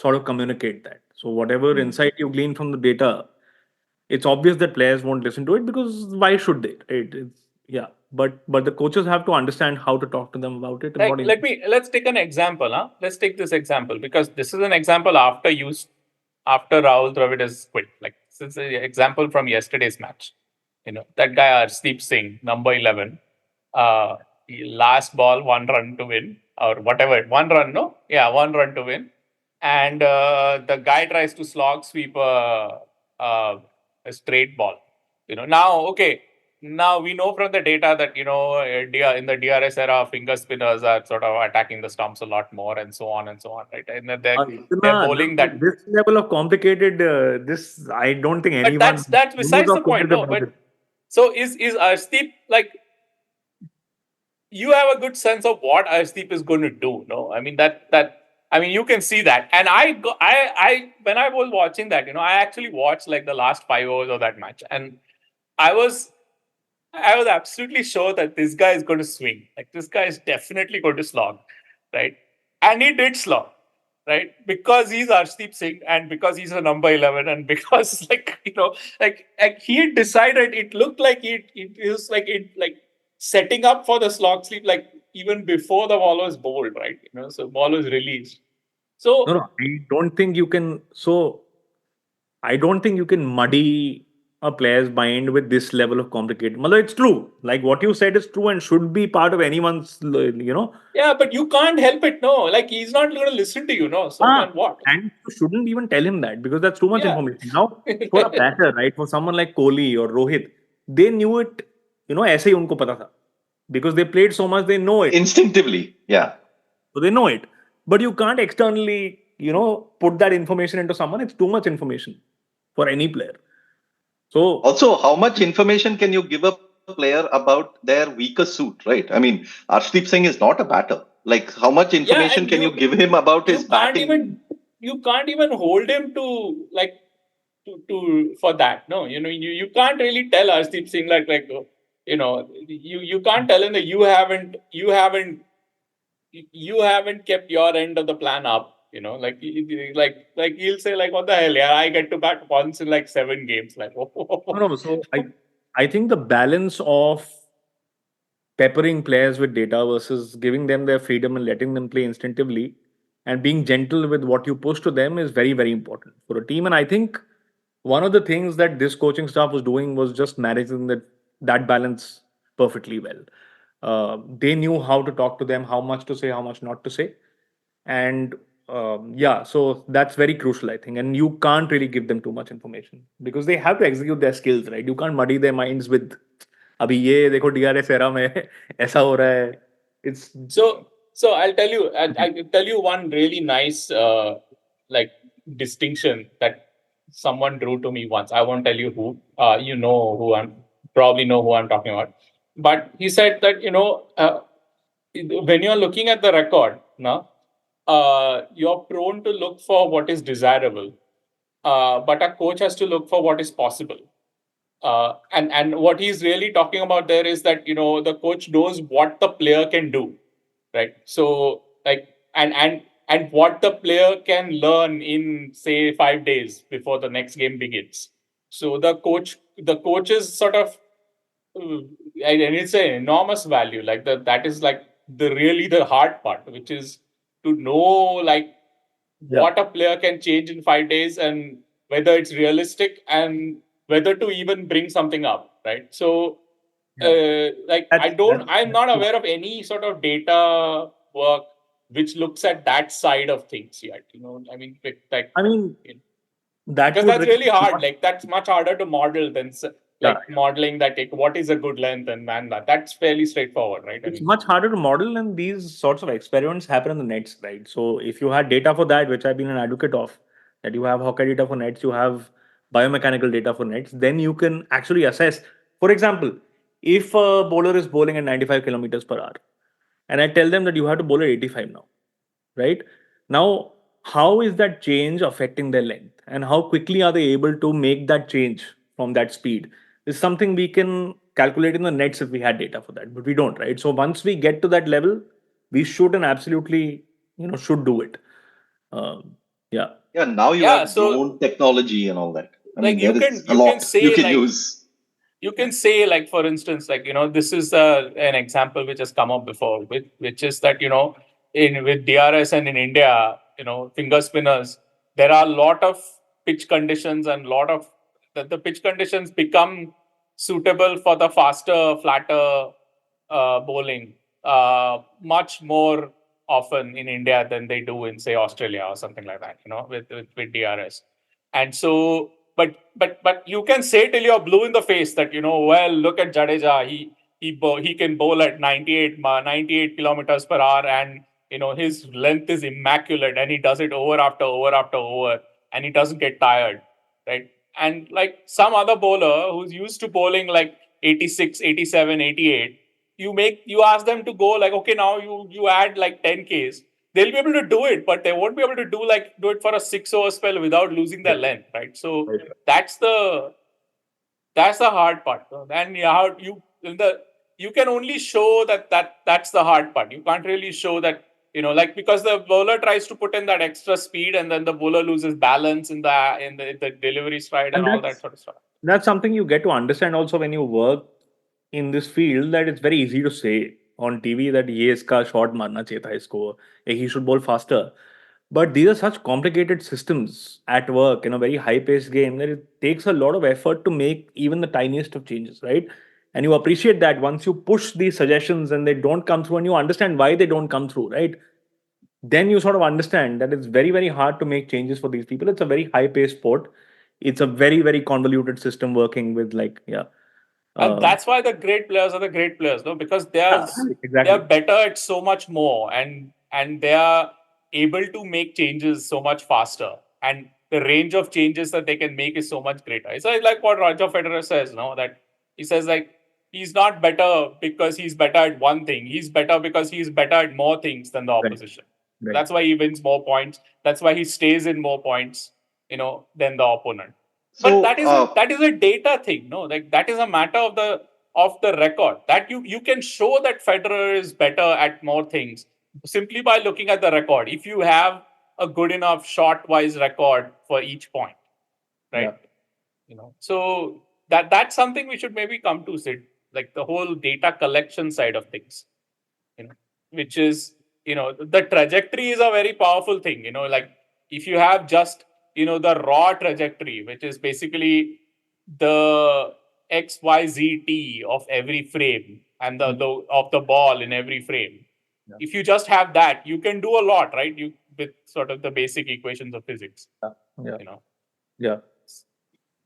sort of communicate that. So whatever Hmm. insight you glean from the data, it's obvious that players won't listen to it because why should they? Right? It's yeah, but the coaches have to understand how to talk to them about it and Like, what. let's take an example. Let's take this example because this is an example after Rahul Dravid has quit. Like, this is an example from yesterday's match. That guy Arshdeep Singh, number 11. Last ball, 1 run to win, or whatever. 1 run, no? Yeah, 1 run to win. And the guy tries to slog sweep a straight ball. Now, okay. Now we know from the data that in the DRS era, finger spinners are sort of attacking the stumps a lot more, and so on and so on, right? And then they're bowling that. This level of complicated, this I don't think But anyone that's knows besides or the point. forgets No, about but it. so is Arshdeep, like, you have a good sense of what Arshdeep is going to do. No, I mean you can see that. And I when I was watching that, I actually watched like the last 5 hours of that match, and I was absolutely sure that this guy is going to swing. Like, this guy is definitely going to slog, right? And he did slog, right? Because he's Arshdeep Singh and because he's a number 11 and because, like he decided, it looked like it was like setting up for the slog sleep, like even before the ball was bowled, right? So ball was released. So No, I don't think you can. So I don't think you can muddy a player's mind with this level of complicated. Malay, it's true. Like what you said is true and should be part of anyone's. yeah, but you can't help it, no. Like, he's not going to listen to you, no. So then what? And you shouldn't even tell him that because that's too much Yeah. information. Now, for a batter, right, for someone like Kohli or Rohit, they knew it, ऐसे ही उनको पता था. Because they played so much, they know it. Instinctively, yeah. So they know it. But you can't externally, put that information into someone. It's too much information for any player. So Also, how much information can you give a player about their weaker suit, right? I mean, Arshdeep Singh is not a batter. Like, how much information can you give him about his batting? You can't even hold him to, like, to for that. No, you can't really tell Arshdeep Singh you can't tell him that you haven't kept your end of the plan up. Like he'll say, like, what the hell? Yeah, I get to bat once in like 7 games. Like, no. So I think the balance of peppering players with data versus giving them their freedom and letting them play instinctively and being gentle with what you push to them is very, very important for a team. And I think one of the things that this coaching staff was doing was just managing that balance perfectly well. They knew how to talk to them, how much to say, how much not to say. And yeah, so that's very crucial, I think. And you can't really give them too much information because they have to execute their skills, right? You can't muddy their minds with अभी ये देखो DRS era में ऐसा हो रहा है. It's so I'll tell you one really nice like distinction that someone drew to me once. I won't tell you who. You know who probably know who I'm talking about. But he said that when you're looking at the record, you're prone to look for what is desirable, but a coach has to look for what is possible. And what he's really talking about there is that the coach knows what the player can do, right? So, like, and what the player can learn in, say, 5 days before the next game begins. So the coach is sort of, and it's an enormous value. Like, that is like the hard part, which is to know, like, what a player can change in 5 days and whether it's realistic and whether to even bring something up, right? So, I'm not aware of any sort of data work which looks at that side of things yet. I mean, that because would that's really require- hard. Like, that's much harder to model than modeling that. What is a good length and that's fairly straightforward, right? It's much harder to model, and these sorts of experiments happen in the nets, right? So if you had data for that, which I've been an advocate of, that you have hockey data for nets, you have biomechanical data for nets, then you can actually assess. For example, if a bowler is bowling at 95 kilometers per hour, and I tell them that you have to bowl at 85 now, right? Now, how is that change affecting their length, and how quickly are they able to make that change from that speed? Is something we can calculate in the nets if we had data for that, but we don't, right? So once we get to that level, we should and absolutely, should do it. Yeah. Yeah, now you Yeah, have so drone technology and all that. I like mean, there is a you can lot you say can like use. you Yeah. can say like for instance like this is an example which has come up before with which is that in with DRS and in India finger spinners there are a lot of pitch conditions and lot of the pitch conditions become suitable for the faster flatter bowling much more often in India than they do in say Australia or something like that with DRS. And so but you can say till you're blue in the face that well, look at Jadeja, he can bowl at 98 kilometers per hour, and his length is immaculate, and he does it over after over after over, and he doesn't get tired, right? And like some other bowler who's used to bowling like 86, 87, 88, you ask them to go like, okay, now you add like 10 Ks, they'll be able to do it, but they won't be able to do it for a 6 hour spell without losing their length, right? So Right. that's the hard part. Then you can only show that's the hard part. You can't really show that like because the bowler tries to put in that extra speed and then the bowler loses balance in the delivery stride and And all that sort of stuff. that's something you get to understand also when you work in this field, that it's very easy to say on TV that ये इसका shot मारना चाहिए था इसको, he should bowl faster. But these are such complicated systems at work in a very high-paced game that it takes a lot of effort to make even the tiniest of changes, right? And you appreciate that once you push these suggestions and they don't come through, and you understand why they don't come through, right? Then you sort of understand that it's very, very hard to make changes for these people. It's a very high-paced sport. It's a very, very convoluted system working with like, yeah. And Um, that's why the great players are the great players, no? Because yeah, they are exactly. better at so much more, and they are able to make changes so much faster, and the range of changes that they can make is so much greater. It's like what Roger Federer says, no? That he says like he's not better because he's better at one thing. He's better because he's better at more things than the Right, opposition. right. That's why he wins more points. That's why he stays in more points, than the opponent. But So, that is a data thing, no? Like that is a matter of the record. That you can show that Federer is better at more things simply by looking at the record. If you have a good enough shot-wise record for each point, right? Yeah. So that's something we should maybe come to, Sid, like the whole data collection side of things, which is the trajectory is a very powerful thing. Like if you have just the raw trajectory, which is basically the XYZT of every frame and the of the ball in every frame. Yeah. If you just have that, you can do a lot, right? You with sort of the basic equations of physics. Yeah. You know. Yeah.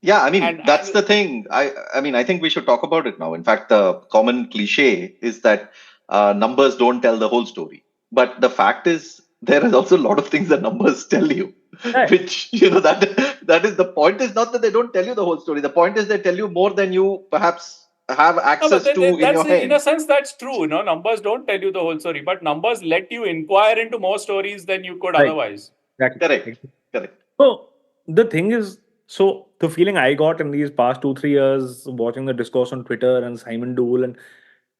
yeah, I mean, And that's the thing. I mean, I think we should talk about it now. In fact, the common cliche is that numbers don't tell the whole story. But the fact is, there is also a lot of things that numbers tell you, Right. which, that is the point is not that they don't tell you the whole story. The point is they tell you more than you perhaps have No, but access then to in that's your in a head. sense that's true. Numbers don't tell you the whole story, but numbers let you inquire into more stories than you could Right. otherwise. Exactly. Correct. Correct. So the thing is, so the feeling I got in these past 2-3 years watching the discourse on Twitter and Simon Dool and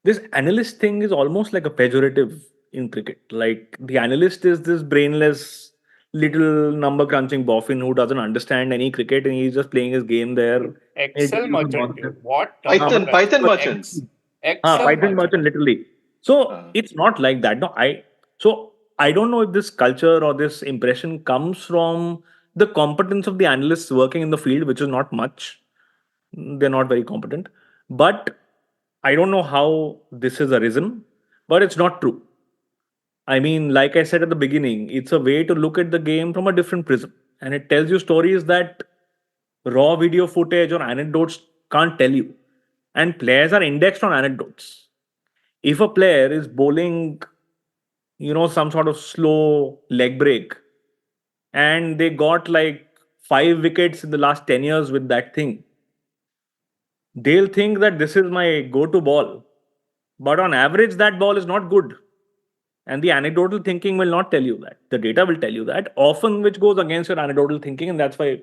this analyst thing is almost like a pejorative in cricket. Like the analyst is this brainless little number crunching boffin who doesn't understand any cricket and he's just playing his game there. Dude, And he'll tell Excel you some merchant, nonsense. dude. What Python, term? Python But merchants. Excel Python merchant. merchant literally. So it's not like that. No, I don't know if this culture or this impression comes from the competence of the analysts working in the field, which is not much. They're not very competent. But I don't know how this has arisen, but it's not true. I mean, like I said at the beginning, it's a way to look at the game from a different prism. And it tells you stories that raw video footage or anecdotes can't tell you. And players are indexed on anecdotes. If a player is bowling, some sort of slow leg break, and they got like 5 wickets in the last 10 years with that thing, they'll think that this is my go to ball. But on average, that ball is not good. And the anecdotal thinking will not tell you that. The data will tell you that, often which goes against your anecdotal thinking, and that's why,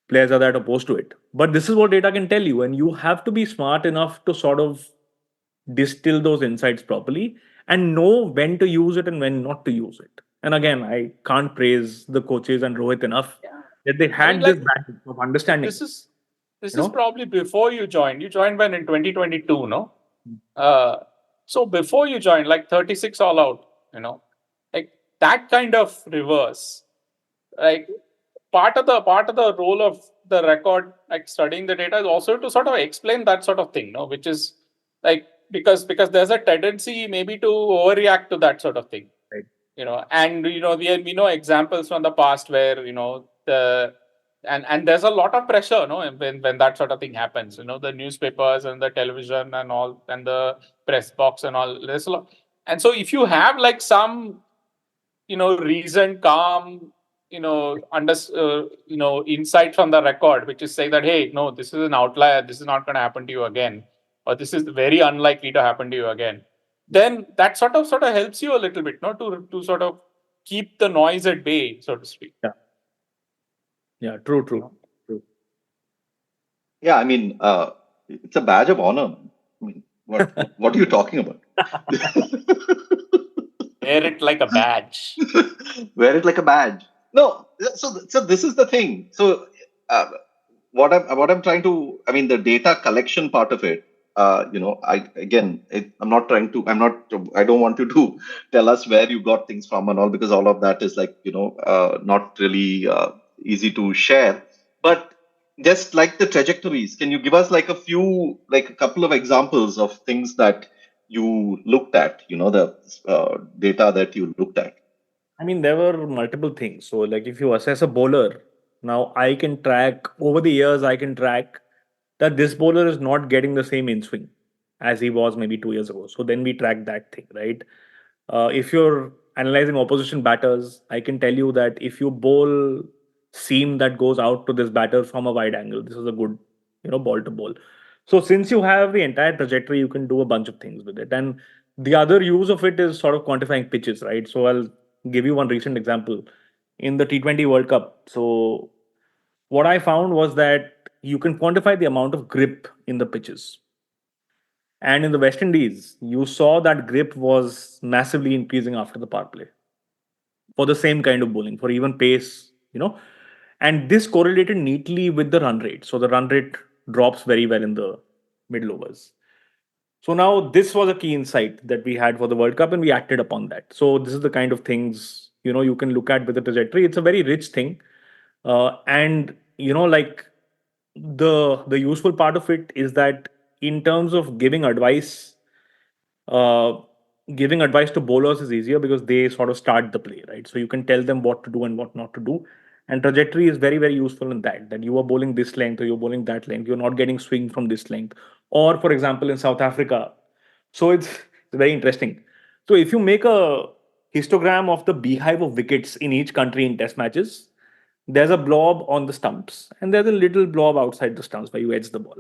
players are that opposed to it. But this is what data can tell you, and you have to be smart enough to sort of distill those insights properly and know when to use it and when not to use it. And again, I can't praise the coaches and Rohit enough Yeah. that they I mean, had this bandwidth of understanding. This You is know, probably before you joined. You joined when in 2022, no? So before you joined, like 36 all out, like that kind of reverse, like part of the role of the record, like studying the data, is also to sort of explain that sort of thing, no? Which is like because there's a tendency maybe to overreact to that sort of thing, right? and we know examples from the past where the and there's a lot of pressure, no, when that sort of thing happens, the newspapers and the television and all and the press box and all, there's a lot. And so if you have like some reasoned, calm, insight from the record, which is saying that, hey, no, this is an outlier, this is not going to happen to you again, or this is very unlikely to happen to you again, then that sort of helps you a little bit, no, to sort of keep the noise at bay, so to speak. Yeah, true. Yeah, I mean, it's a badge of honor. I mean, what are you talking about? Wear it like a badge. Wear it like a badge. No, so this is the thing. So uh, what I'm trying to, I mean, the data collection part of it. I don't want you to tell us where you got things from and all, because all of that is like not really easy to share. But just like the trajectories, can you give us like a couple of examples of things that you looked at, the data that you looked at? I mean, there were multiple things. So, like, if you assess a bowler, now I can track over the years, I can track that this bowler is not getting the same in swing as he was maybe 2 years ago. So, then we track that thing, right? If you're analyzing opposition batters, I can tell you that if you bowl seam that goes out to this batter from a wide angle, this is a good, ball to bowl. So, since you have the entire trajectory, you can do a bunch of things with it. And the other use of it is sort of quantifying pitches, right? So, I'll give you one recent example in the T20 World Cup. So, what I found was that you can quantify the amount of grip in the pitches. And in the West Indies, you saw that grip was massively increasing after the power play for the same kind of bowling, for even pace. And this correlated neatly with the run rate. So the run rate drops very well in the middle overs. So now this was a key insight that we had for the World Cup, and we acted upon that. So this is the kind of things you can look at with the trajectory. It's a very rich thing, and like the useful part of it is that in terms of uh, giving advice to bowlers is easier because they sort of start the play, right? So you can tell them what to do and what not to do. And trajectory is very, very useful in that you are bowling this length or you're bowling that length. You're not getting swing from this length. Or, for example, in South Africa, so it's very interesting. So if you make a histogram of the beehive of wickets in each country in test matches, there's a blob on the stumps and there's a little blob outside the stumps where you edge the ball.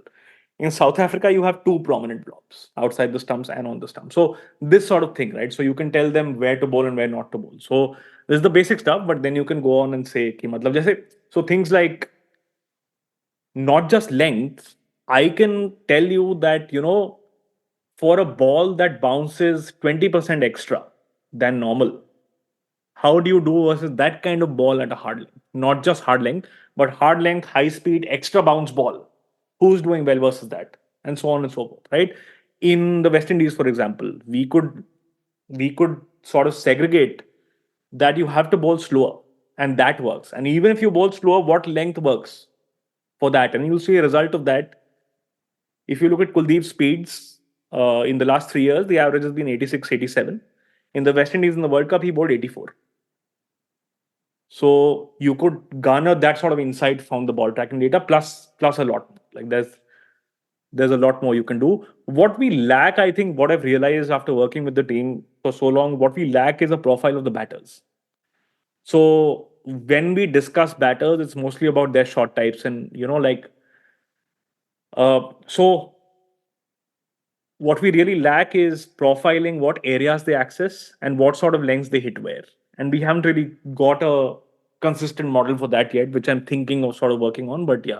In South Africa, you have two prominent blobs outside the stumps and on the stump. So this sort of thing, right? So you can tell them where to bowl and where not to bowl. So this is the basic stuff, but then you can go on and say, ki, matlab, jaise, so things like not just length, I can tell you that, for a ball that bounces 20% extra than normal, how do you do versus that kind of ball at a hard length? Not just hard length, but hard length, high speed, extra bounce ball. Who's doing well versus that? And so on and so forth, right? In the West Indies, for example, we could sort of segregate that you have to bowl slower, and that works. And even if you bowl slower, what length works for that? And you'll see a result of that. If you look at Kuldeep's speeds in the last 3 years, the average has been 86, 87. In the West Indies in the World Cup, he bowled 84. So you could garner that sort of insight from the ball tracking data, plus a lot. Like there's a lot more you can do. What we lack, I think, what I've realized after working with the team for so long, what we lack is a profile of the batters. So when we discuss batters, it's mostly about their shot types, and so what we really lack is profiling what areas they access and what sort of lengths they hit where. And we haven't really got a consistent model for that yet, which I'm thinking of sort of working on. But yeah,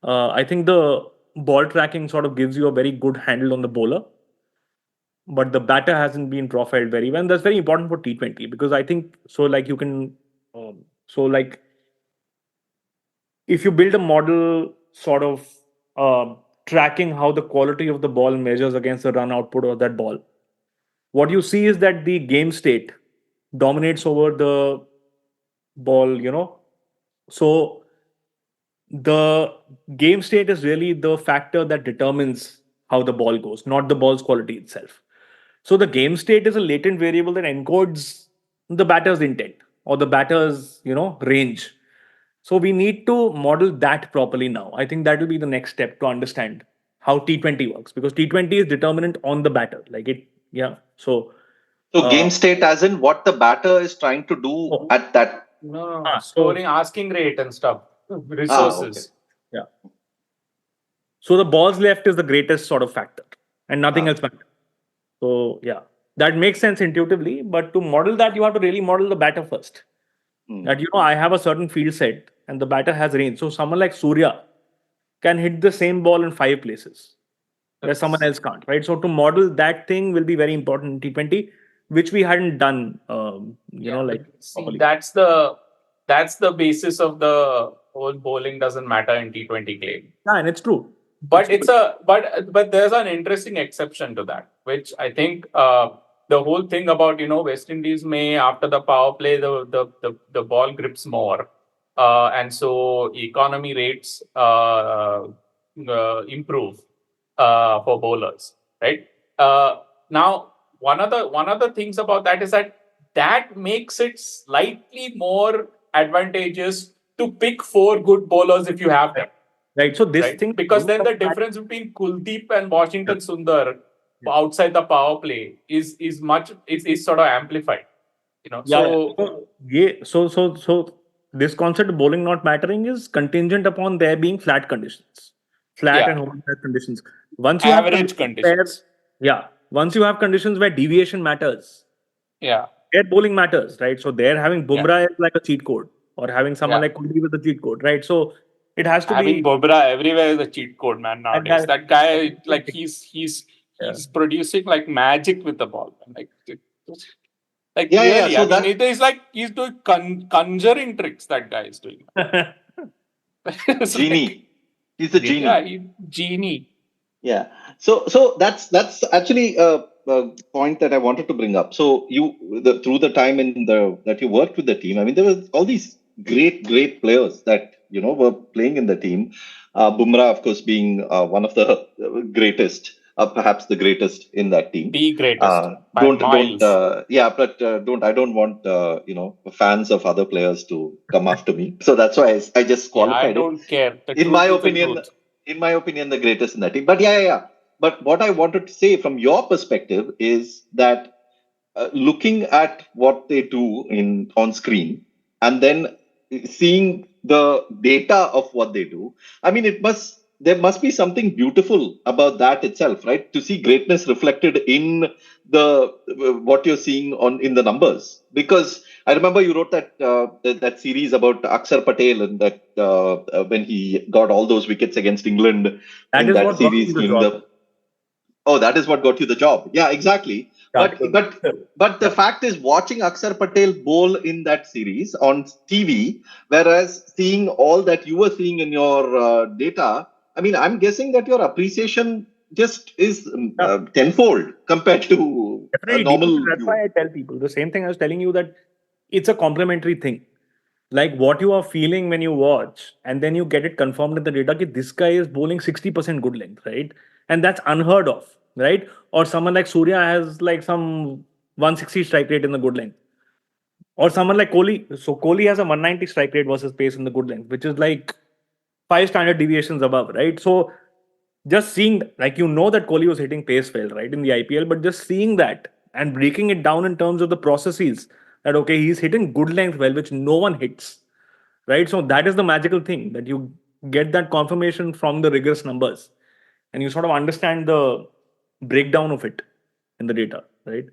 I think the ball tracking sort of gives you a very good handle on the bowler, but the batter hasn't been profiled very well. And that's very important for T20 because I think so. Like you can, so like if you build a model sort of tracking how the quality of the ball measures against the run output of that ball, what you see is that the game state dominates over the ball, So the game state is really the factor that determines how the ball goes, not the ball's quality itself. So the game state is a latent variable that encodes the batter's intent or the batter's, range. So we need to model that properly now. I think that will be the next step to understand how T20 works because T20 is determinant on the batter. Like it, yeah. So So game state as in what the batter is trying to do at that. No, so scoring, asking rate and stuff, Okay. resources. yeah. So the balls left is the greatest sort of factor, and nothing Ah. else matters. So yeah, that makes sense intuitively. But to model that, you have to really model the batter first. That I have a certain field set, and the batter has range. So someone like Surya can hit the same ball in 5 places where someone else can't, right? So to model that thing will be very important in T20, which we hadn't done, See, properly. that's the basis of the whole bowling doesn't matter in T20 claim. Yeah, and it's true. But but there's an interesting exception to that, which I think the whole thing about West Indies may after the power play the ball grips more, and so economy rates improve for bowlers, right? Now one of the things about that is that makes it slightly more advantageous to pick 4 good bowlers if you have them. Right. So this Right? thing Because then the difference between Kuldeep and Washington Sundar outside the power play is sort of amplified. So this concept of bowling not mattering is contingent upon there being flat conditions, flat and homogeneous conditions. Once you average have conditions. once you have conditions where deviation matters, Yeah. their bowling matters, right? So there having Bumrah is like a cheat code, or having someone like Kuldeep with a cheat code, right? So it has to Having be Bumrah everywhere is a cheat code, man. Nowadays, that guy, like he's producing like magic with the ball, man. Really. So I mean, it is like he's doing conjuring tricks. That guy is doing. Genie. He's a genie. Yeah, genie. Yeah. So that's actually a point that I wanted to bring up. So through the time that you worked with the team, I mean, there were all these great players that were playing in the team. Bumrah, of course, being one of the greatest, perhaps the greatest in that team. The greatest. I don't want fans of other players to come after me. So that's why I just qualified I don't care. In my opinion, the greatest in that team. But But what I wanted to say from your perspective is that looking at what they do on screen and then seeing the data of what they do, I mean, there must be something beautiful about that itself, right? To see greatness reflected in what you're seeing in the numbers. Because I remember you wrote that series about Akshar Patel and that when he got all those wickets against England in that series. That is what got you the job. Yeah, exactly. But the fact is, watching Akshar Patel bowl in that series on TV, whereas seeing all that you were seeing in your data, I mean, I'm guessing that your appreciation just is tenfold compared to a normal. That's why I tell people the same thing I was telling you, that it's a complementary thing. Like what you are feeling when you watch, and then you get it confirmed in the data that this guy is bowling 60% good length, right? And that's unheard of, right? Or someone like Surya has like some 160 strike rate in the good length. Or someone like Kohli. So Kohli has a 190 strike rate versus pace in the good length, which is like 5 standard deviations above, right? So just seeing, like, that Kohli was hitting pace well, right, in the IPL, but just seeing that and breaking it down in terms of the processes, that, okay, he's hitting good length well, which no one hits, right? So that is the magical thing, that you get that confirmation from the rigorous numbers and you sort of understand the breakdown of it in the data, right?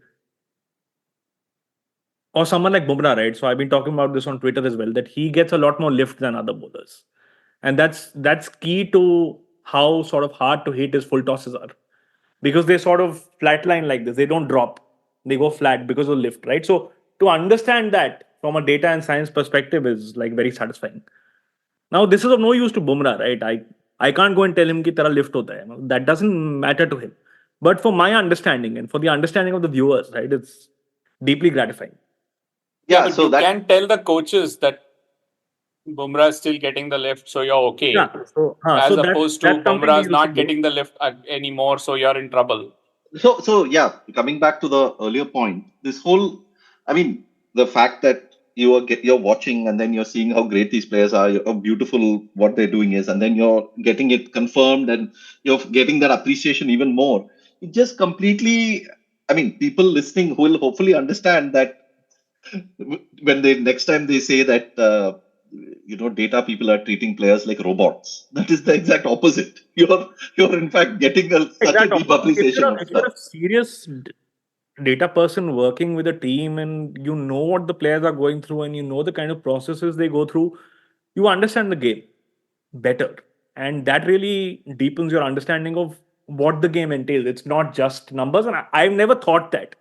Or someone like Bumrah, right? So I've been talking about this on Twitter as well, that he gets a lot more lift than other bowlers. And that's key to how sort of hard to hit his full tosses are. Because they sort of flatline like this. They don't drop. They go flat because of lift, right? So to understand that from a data and science perspective is like very satisfying. Now this is of no use to Bumrah, right? I can't go and tell him ki tera lift hota hai. That doesn't matter to him. But for my understanding and for the understanding of the viewers, right, it's deeply gratifying. Yeah, but you can tell the coaches that Bumrah is still getting the lift, so you're okay. Yeah. As opposed to Bumrah is not getting the lift anymore, so you're in trouble. So yeah, coming back to the earlier point, this whole, I mean, the fact that you're watching and then you're seeing how great these players are, how beautiful what they're doing is, and then you're getting it confirmed and you're getting that appreciation even more. It just completely, I mean, people listening will hopefully understand that when they next time they say that data people are treating players like robots, that is the exact opposite. You're in fact getting such a deep appreciation of if you're a serious data person working with a team and you know what the players are going through and you know the kind of processes they go through, you understand the game better, and that really deepens your understanding of what the game entails. It's not just numbers, and I've never thought that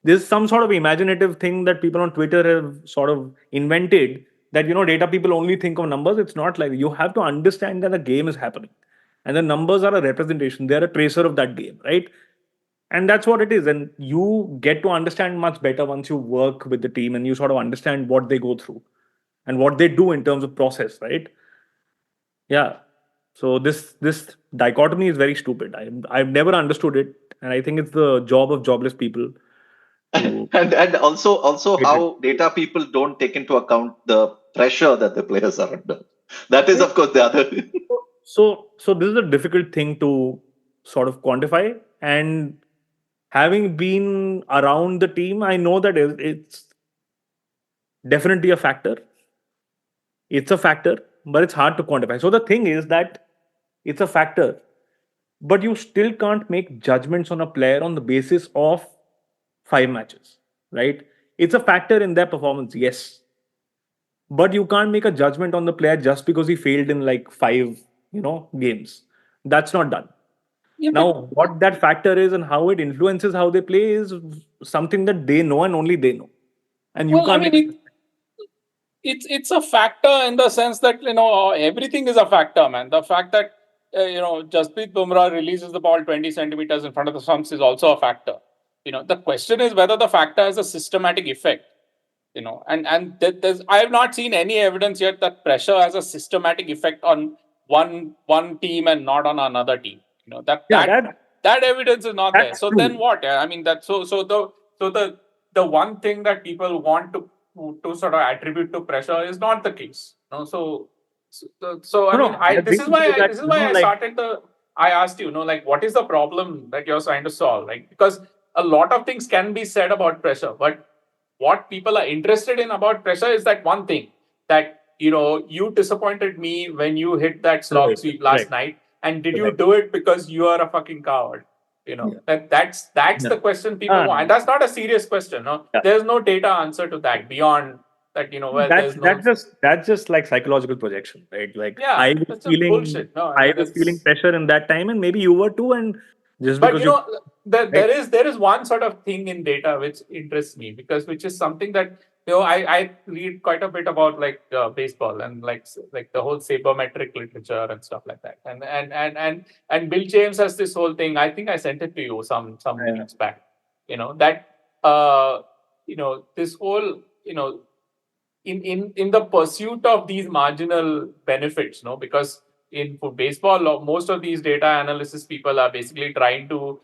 there's some sort of imaginative thing that people on Twitter have sort of invented, that data people only think of numbers. It's not like you have to understand that the game is happening and the numbers are a representation, they're a tracer of that game, right? And that's what it is, and you get to understand much better once you work with the team and you sort of understand what they go through and what they do in terms of process, right? Yeah. So this dichotomy is very stupid. I've never understood it, and I think it's the job of jobless people. And also how data people don't take into account the pressure that the players are under. That is, of course, the other. So this is a difficult thing to sort of quantify, and having been around the team, I know that it's definitely a factor. It's a factor, but it's hard to quantify. So the thing is that it's a factor, but you still can't make judgments on a player on the basis of 5 matches, right? It's a factor in their performance, yes, but you can't make a judgment on the player just because he failed in like five, games. That's not done. Yeah, Now, what that factor is and how it influences how they play is something that they know and only they know, and you well, can't. I mean, it's a factor in the sense that everything is a factor, man. The fact that Jasprit Bumrah releases the ball 20 centimeters in front of the stumps is also a factor. The question is whether the factor has a systematic effect. And there's I have not seen any evidence yet that pressure has a systematic effect on one team and not on another team. That evidence is not there. So true. then what? I mean, the one thing that people want to sort of attribute to pressure is not the case. This is why I asked you, like, what is the problem that you're trying to solve? Like, because a lot of things can be said about pressure, but what people are interested in about pressure is that one thing that you disappointed me when you hit that slog sweep last night, and did you do it because you are a fucking coward? That's the question people want, and that's not a serious question. No, there's no data answer to that beyond that. That's just like psychological projection, right? Like I was feeling bullshit. No, I was feeling pressure in that time, and maybe you were too, and just because there is one sort of thing in data which interests me, which is something that I read quite a bit about, like baseball and like the whole sabermetric literature and stuff like that. And Bill James has this whole thing. I think I sent it to you some weeks back. This whole in the pursuit of these marginal benefits, because for baseball, most of these data analysis people are basically trying to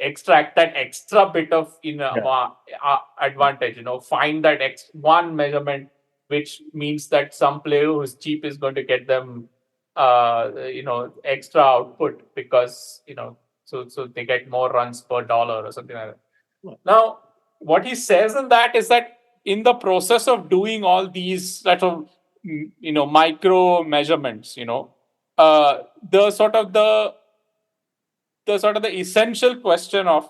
extract that extra bit of advantage, find that one measurement, which means that some player who's cheap is going to get them extra output because so they get more runs per dollar or something like that. Now, what he says in that is that in the process of doing all these sort of micro measurements, the sort of the sort of the essential question of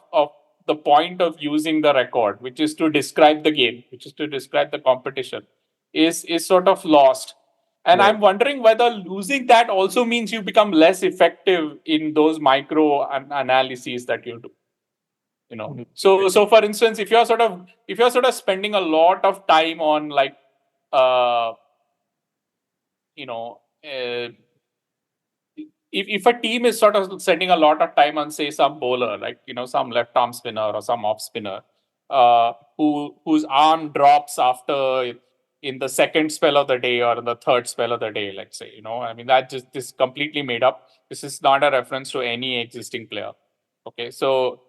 the point of using the record, which is to describe the game, which is to describe the competition, is sort of lost. And Right. I'm wondering whether losing that also means you become less effective in those micro analyses that you do. So for instance, if you're sort of spending a lot of time on like you know if a team is sort of spending a lot of time on, say, some bowler, like some left arm spinner or some off spinner, whose arm drops after in the second spell of the day or in the third spell of the day, let's say, I mean, that just this completely made up. This is not a reference to any existing player. Okay, so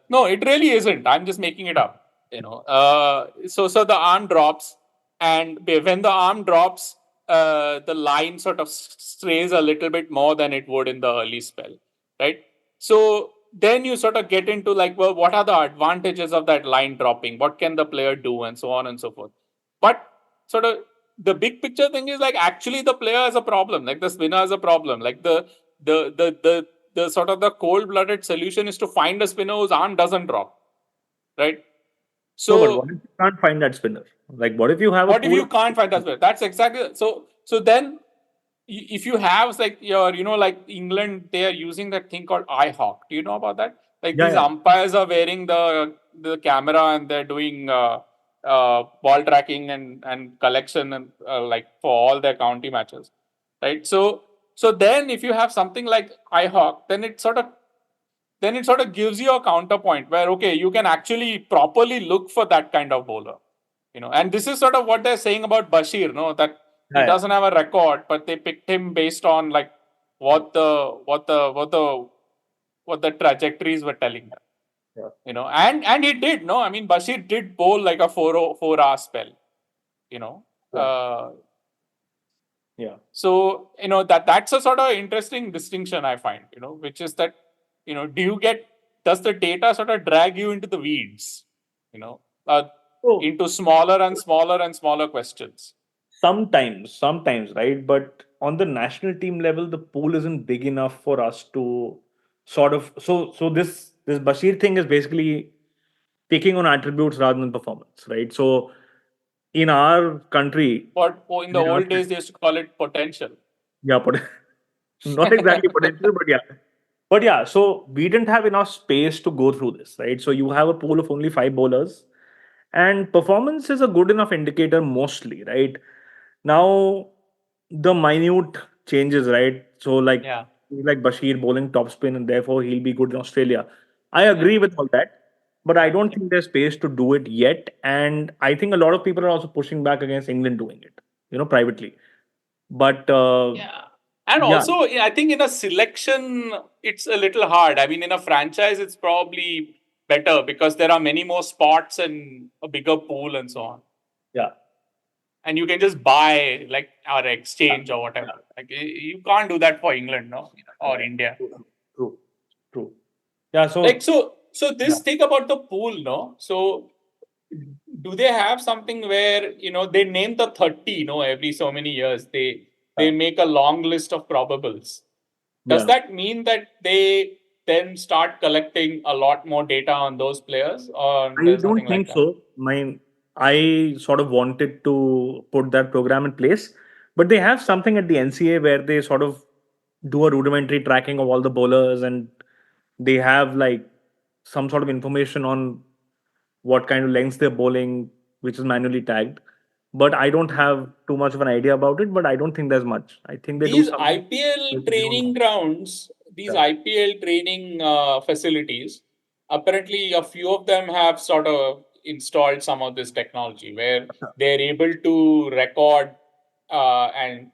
no, it really isn't. I'm just making it up. So the arm drops, and when the arm drops, the line sort of strays a little bit more than it would in the early spell, right? So then you sort of get into like, well, what are the advantages of that line dropping? What can the player do, and so on and so forth. But sort of the big picture thing is like actually the player is a problem, like the spinner is a problem, like the sort of the cold-blooded solution is to find a spinner whose arm doesn't drop, right? So No, but what if you can't find that spinner? Like, what if you have a what if pool? you can't find that spinner? That's exactly so then if you have like your like England, they are using that thing called iHawk. Do you know about that? Like Yeah, these yeah. umpires are wearing the camera and they're doing ball tracking and collection and like for all their county matches, right? So then if you have something like iHawk, then it sort of gives you a counterpoint where, okay, you can actually properly look for that kind of bowler. And this is sort of what they're saying about Bashir, no, that he Yeah, yeah. doesn't have a record, but they picked him based on like what the trajectories were telling them. Yeah. And he did, no, I mean, Bashir did bowl like a 4 hour spell, Yeah. uh, Yeah. so that's a sort of interesting distinction I find, which is that does the data sort of drag you into the weeds, uh, So into smaller and smaller and smaller questions? sometimes, right? But on the national team level, the pool isn't big enough for us to sort of. So this Bashir thing is basically taking on attributes rather than performance, right? So in our country, But in the in our old days, they used to call it potential. yeah, not exactly potential, but yeah. But yeah, so we didn't have enough space to go through this, right? So you have a pool of only 5 bowlers, and performance is a good enough indicator mostly, right? Now, the minute changes, right? So Yeah. like Bashir bowling topspin, and therefore he'll be good in Australia. I agree with all that, but I Yeah. don't think there's space to do it yet. And I think a lot of people are also pushing back against England doing it, privately. But Yeah. And yeah, also, I think in a selection, it's a little hard. I mean, in a franchise, it's probably better because there are many more spots and a bigger pool and so on. yeah, And you can just buy like or exchange or yeah. whatever. Like you can't do that for England, no, or Right. India. True, true. Yeah, Like so so yeah. this thing about the pool, no. So do they have something where they name the 30, every so many years they make a long list of probables? Does Yeah. that mean that they then start collecting a lot more data on those players, or I there's don't nothing like think that? so. I sort of wanted to put that program in place, but they have something at the NCA where they sort of do a rudimentary tracking of all the bowlers, and they have like some sort of information on what kind of lengths they're bowling, which is manually tagged. But I don't have too much of an idea about it. But I don't think there's much. I think they do These something IPL that they don't training know. grounds, these Yeah. IPL training facilities, apparently a few of them have sort of installed some of this technology where they're able to record and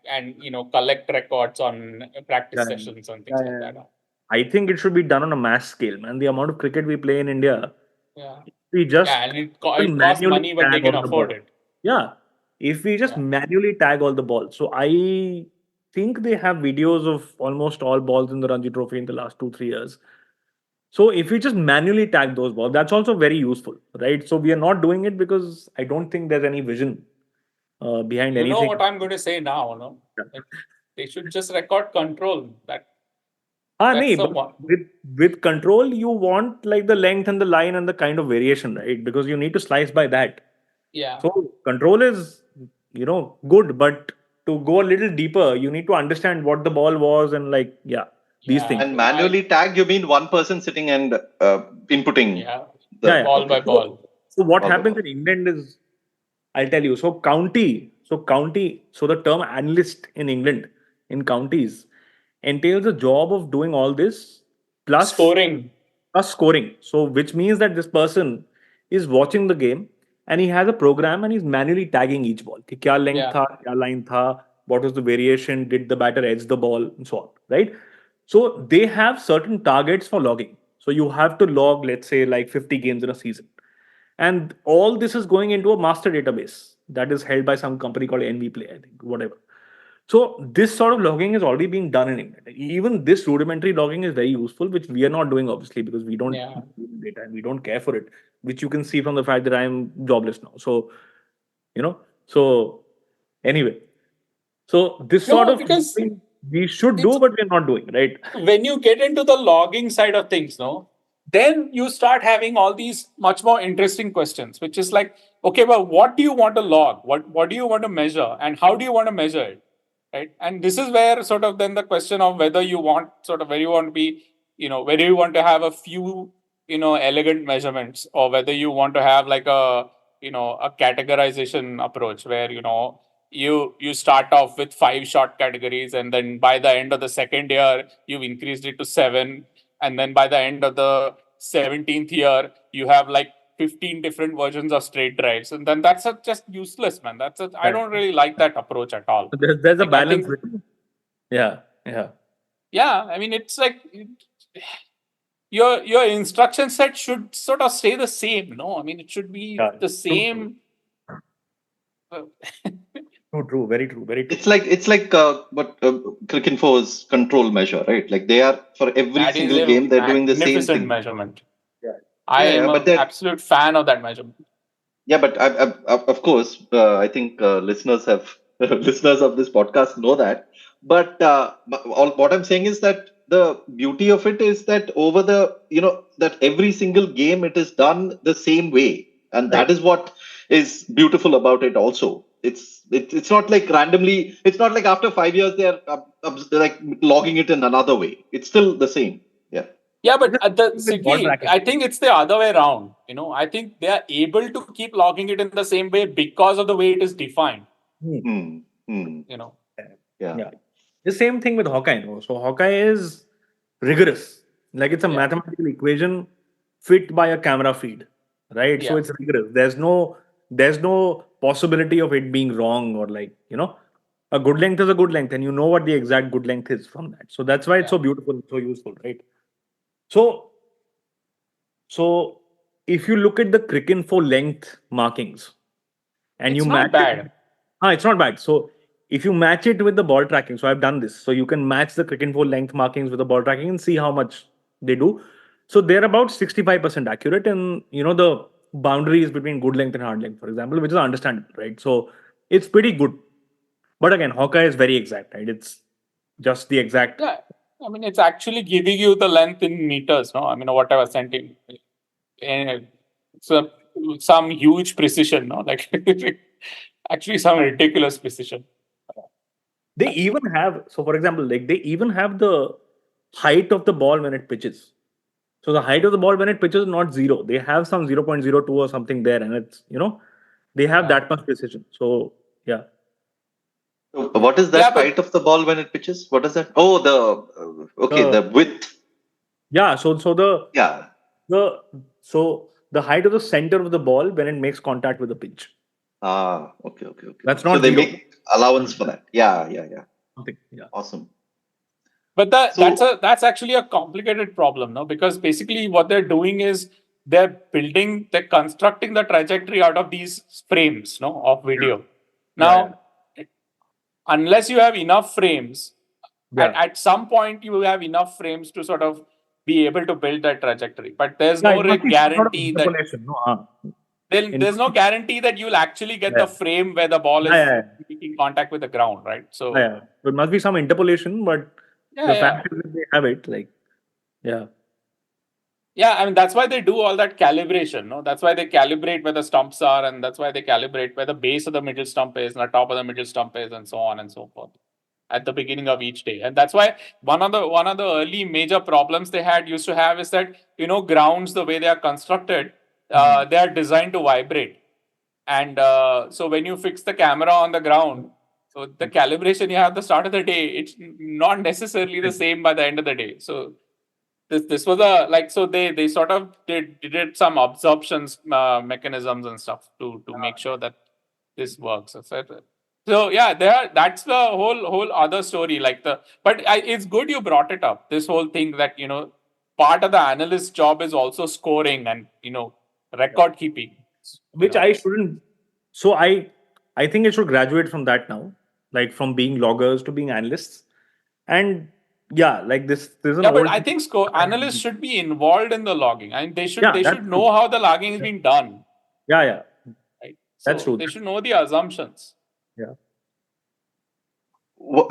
collect records on practice Yeah, sessions and things yeah, like yeah. that. I think it should be done on a mass scale, man. The amount of cricket we play in India, Yeah, we yeah, just and even it costs manually money, but they tag can all the afford balls. it. Yeah, if we just Yeah. manually tag all the balls. So I think they have videos of almost all balls in the Ranji Trophy in the last 2 3 years. So if we just manually tag those balls, that's also very useful, right? So we are not doing it because I don't think there's any vision behind You know what anything. I'm going to say now, no? Like, they should just record control that. That's the but one. with control, you want like the length and the line and the kind of variation, right? Because you need to slice by that. Yeah. So control is, good, but to go a little deeper, you need to understand what the ball was and these Yeah. things. And manually tag, you mean one person sitting and inputting Yeah. the Yeah. Ball by okay. ball. So what Ball by happens ball. in England is, I'll tell you. So the term analyst in England in counties entails a job of doing all this plus Scoring. scoring. So which means that this person is watching the game and he has a program and he's manually tagging each ball. कि क्या length Yeah. था, क्या line था, what was the variation, did the batter edge the ball, and so on, right? So they have certain targets for logging. So you have to log, let's say, like 50 games in a season. And all this is going into a master database that is held by some company called NVPlay, I think, whatever. So this sort of logging is already being done in England. Even this rudimentary logging is very useful, which we are not doing obviously because we don't Yeah. do data and we don't care for it, which you can see from the fact that I am jobless now. So, so anyway, so this sort No, of because thing we should it's do, but we're not doing, right? when you get into the logging side of things, no, then you start having all these much more interesting questions, which is like, okay, well, what do you want to log? What do you want to measure, and how do you want to measure it, right? And this is where sort of then the question of whether you want sort of where you want to be, whether you want to have a few, elegant measurements, or whether you want to have like a categorization approach where you start off with 5 short categories, and then by the end of the second year you've increased it to 7, and then by the end of the 17th year you have like 15 different versions of straight drives, and then that's just useless, man. I don't really like that approach at all. So there's a Like, I balance. think, Yeah. yeah, I mean, it's like your instruction set should sort of stay the same, no? I mean, it should be Yeah. the same. True. Very true. It's like what Cricinfo's control measure, right? Like they are for every That is single a game they're doing the same magnificent thing. measurement. Yeah. I am but an they're absolute fan of that measurement. yeah, but of course, I think listeners have listeners of this podcast know that. But what I'm saying is that the beauty of it is that over the that every single game it is done the same way, and that Right. is what is beautiful about it. Also, it's not like randomly. It's not like after 5 years they're like logging it in another way. It's still the same. Yeah. Yeah, but With ball tracking. I think it's the other way around. I think they are able to keep logging it in the same way because of the way it is defined. Hmm. Yeah. The same thing with Hawkeye. No? So Hawkeye is rigorous. Like it's a Yeah. mathematical equation fit by a camera feed, right? So Yeah. it's rigorous. There's no possibility of it being wrong or a good length is a good length, and you know what the exact good length is from that. So that's why it's so beautiful, so useful, right? So if you look at the Cricinfo length markings and It's you not match bad. it, it's not bad. So if you match it with the ball tracking, so I've done this. So you can match the Cricinfo length markings with the ball tracking and see how much they do. So they're about 65% accurate, and the boundaries between good length and hard length, for example, which is understandable, right? So it's pretty good. But again, Hawkeye is very exact, right? It's just the exact. Yeah. I mean, it's actually giving you the length in meters, no? I mean, whatever centimeter. And it's some huge precision, no? Like actually some ridiculous precision. They even have, so for example, like they even have the height of the ball when it pitches. So the height of the ball when it pitches is not 0. They have some 0.02 or something there, and it's, they have that much precision. So, yeah. So what is that height of the ball when it pitches? What is that? Oh, the width. Yeah. So Yeah. the height of the center of the ball when it makes contact with the pitch. Okay. That's not so they 0. make allowance for that. Yeah. Something. Yeah. Awesome. But that's actually a complicated problem, no? Because basically what they're doing is they're constructing the trajectory out of these frames, no, of video. Now, unless you have enough frames, at some point you have enough frames to sort of be able to build that trajectory. But there's no guarantee that there's no guarantee that you'll actually get the frame where the ball is making contact with the ground, right? So there must be some interpolation, but The fact is that they have it, like, yeah. Yeah, I mean that's why they do all that calibration. No, that's why they calibrate where the stumps are, and that's why they calibrate where the base of the middle stump is, and the top of the middle stump is, and so on and so forth at the beginning of each day. And that's why one of the early major problems they had used to have is that grounds, the way they are constructed, they are designed to vibrate, and so when you fix the camera on the ground, so the calibration you have at the start of the day, it's not necessarily the same by the end of the day. So this was a like so they sort of did some absorptions mechanisms and stuff to make sure that this works, etc. So yeah, that's the whole other story. But it's good you brought it up. This whole thing that part of the analyst job is also scoring and record keeping. Which I shouldn't. So I think it should graduate from that now, like from being loggers to being analysts. And yeah, like this is an Yeah, but old. I think analysts should be involved in the logging, and they should Yeah, they that's should true. know how the logging is being done. Yeah, Right? that's So true. they should know the assumptions. Yeah.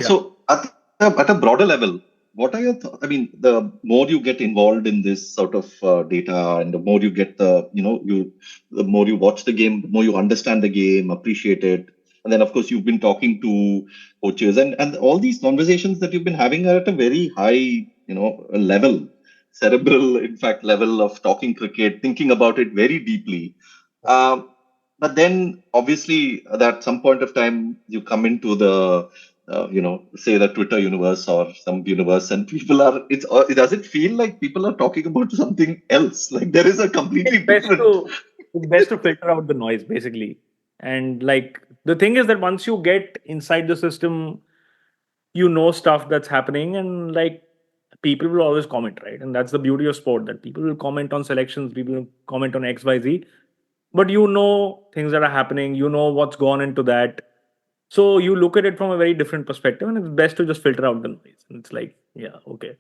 So at a broader level, what are your I mean, the more you get involved in this sort of data, and the more you get the more you watch the game, the more you understand the game, appreciate it, and then of course you've been talking to coaches, and all these conversations that you've been having are at a very high level, cerebral, in fact, level of talking cricket, thinking about it very deeply. Um, but then obviously at some point of time you come into the say the Twitter universe or some universe, and people are. Does it feel like people are talking about something else? Like there is a completely It's best different. to it's best to filter out the noise, basically. And like the thing is that once you get inside the system, you know stuff that's happening, and like people will always comment, right? And that's the beauty of sport, that people will comment on selections, people will comment on XYZ, but you know things that are happening, you know what's gone into that. So you look at it from a very different perspective, and it's best to just filter out the noise. And it's like, yeah, okay.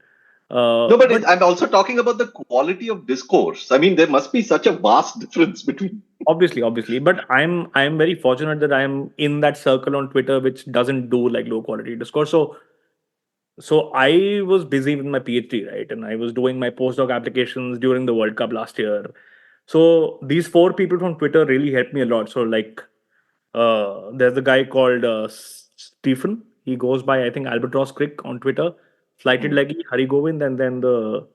No, but But I'm also talking about the quality of discourse. I mean, there must be such a vast difference between. obviously, but I'm very fortunate that I'm in that circle on Twitter which doesn't do like low quality discourse. So I was busy with my PhD, right? And I was doing my postdoc applications during the World Cup last year. So these four people from Twitter really helped me a lot. So like, there's a guy called Stephen. He goes by, I think, Albatross Crick on Twitter. Flighted Hmm. Leggy, Hari Govind, and then the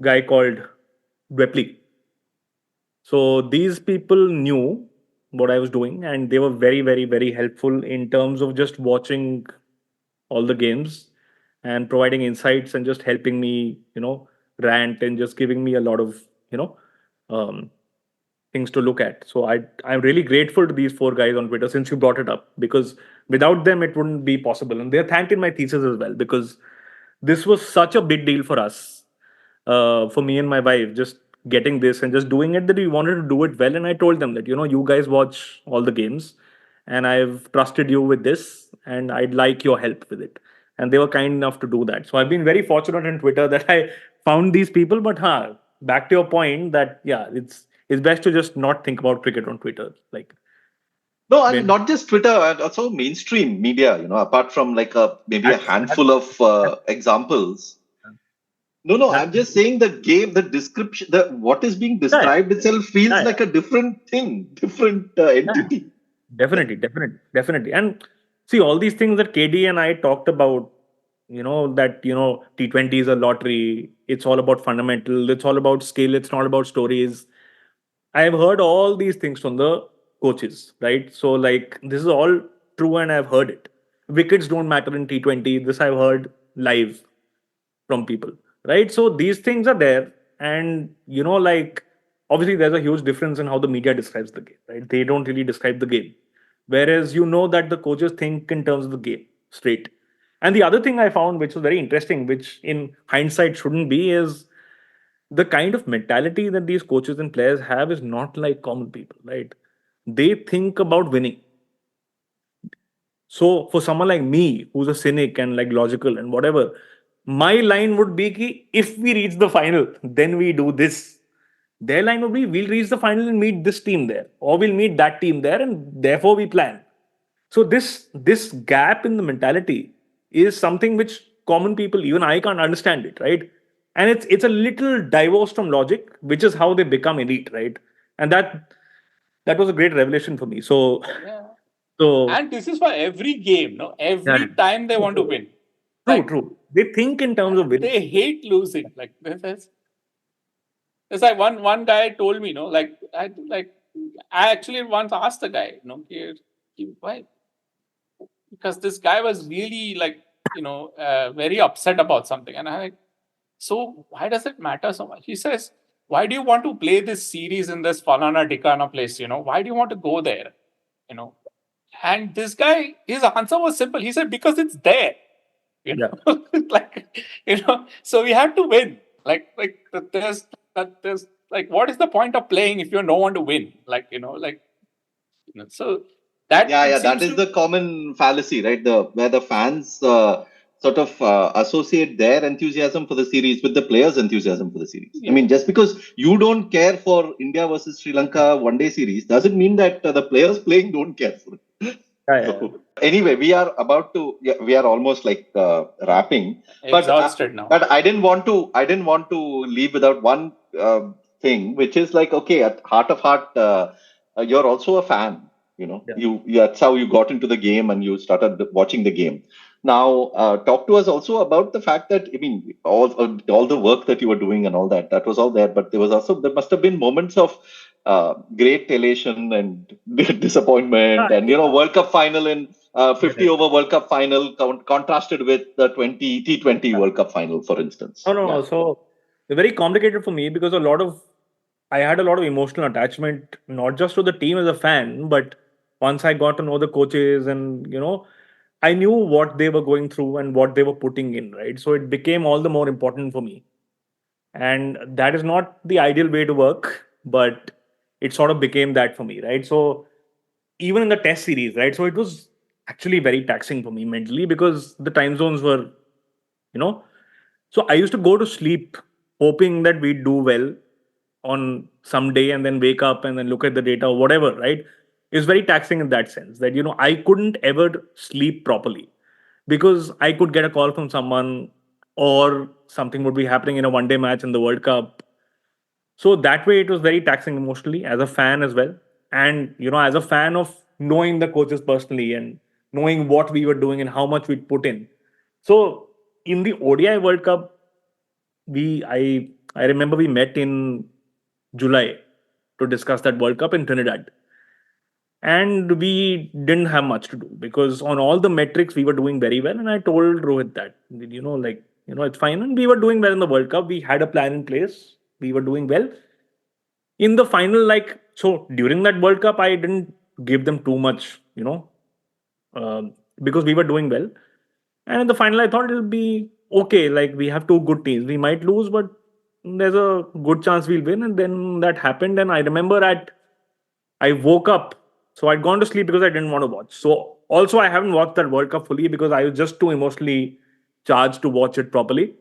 guy called Dwepley. So these people knew what I was doing, and they were very, very, very helpful in terms of just watching all the games and providing insights and just helping me, rant and just giving me a lot of, you know, um, things to look at. So I'm really grateful to these four guys on Twitter since you brought it up, because without them it wouldn't be possible. And they're thanked in my thesis as well, because this was such a big deal for us, for me and my wife, just getting this and just doing it, that we wanted to do it well. And I told them that, you guys watch all the games and I've trusted you with this and I'd like your help with it. And they were kind enough to do that. So I've been very fortunate in Twitter that I found these people. But back to your point that yeah, it's best to just not think about cricket on Twitter. Like No, and when not just Twitter, and also mainstream media. Apart from like maybe a that's handful of examples. No, that's I'm just saying the game, the description, the what is being yeah, described itself feels yeah, like a different thing, different yeah. entity. Definitely. And see, all these things that KD and I talked about, that, T20 is a lottery. It's all about fundamental. It's all about skill. It's not about stories. I have heard all these things from the coaches, right? So, like, this is all true and I've heard it. Wickets don't matter in T20. This I've heard live from people, right? So these things are there. And, like, obviously, there's a huge difference in how the media describes the game, right? They don't really describe the game. Whereas that the coaches think in terms of the game straight. And the other thing I found, which was very interesting, which in hindsight shouldn't be, is the kind of mentality that these coaches and players have is not like common people, right? They think about winning. So for someone like me, who's a cynic and like logical and whatever, my line would be ki, if we reach the final, then we do this. Their line would be, we'll reach the final and meet this team there, or we'll meet that team there, and therefore we plan. So this gap in the mentality is something which common people, even I, can't understand it, right? And it's a little divorced from logic, which is how they become elite, right? And that was a great revelation for me. So Yeah. so And this is for every game, no? yeah, Every time they want to win. Like, true. They think in terms of winning. they hate losing. Like, it's like one guy told me, I actually once asked the guy, why? Because this guy was really very upset about something, and I like, so why does it matter so much? He says, why do you want to play this series in this Falana Tikana place? Why do you want to go there? You know, and this guy, his answer was simple. He said, because it's there. Yeah. So we have to win. There's what is the point of playing if you don't want to win? So that Yeah, that seems is to the common fallacy, right? Where the fans sort of associate their enthusiasm for the series with the players' enthusiasm for the series. Yeah. I mean, just because you don't care for India versus Sri Lanka one-day series doesn't mean that the players playing don't care for it. So, anyway, we are we are almost like wrapping. exhausted now. But I didn't want to leave without one thing, which is like, okay, at heart of heart, you're also a fan. That's how you got into the game and you started watching the game. Now, talk to us also about the fact that, I mean, all the work that you were doing and all that was all there, but there must have been moments of great elation and disappointment, and World Cup final in 50 over World Cup final contrasted with the T20 World Cup final, for instance. No. So it's very complicated for me because I had a lot of emotional attachment, not just to the team as a fan, but once I got to know the coaches and, I knew what they were going through and what they were putting in, right? So it became all the more important for me. And that is not the ideal way to work, but it sort of became that for me, right? So even in the test series, right? So it was actually very taxing for me mentally because the time zones were, you know, so I used to go to sleep hoping that we'd do well on some day and then wake up and then look at the data or whatever, right? It's very taxing in that sense that, I couldn't ever sleep properly because I could get a call from someone or something would be happening in a one day match in the World Cup. So that way it was very taxing emotionally as a fan as well. And, as a fan of knowing the coaches personally and knowing what we were doing and how much we'd put in. So in the ODI World Cup, I remember we met in July to discuss that World Cup in Trinidad. And we didn't have much to do because on all the metrics we were doing very well. And I told Rohit that, it's fine. And we were doing well in the World Cup. We had a plan in place. We were doing well. In the final, so during that World Cup, I didn't give them too much, because we were doing well. And in the final, I thought it'll be okay. Like we have two good teams. We might lose, but there's a good chance we'll win. And then that happened. And I remember I woke up. So I'd gone to sleep because I didn't want to watch. So also I haven't watched that World Cup fully because I was just too emotionally charged to watch it properly.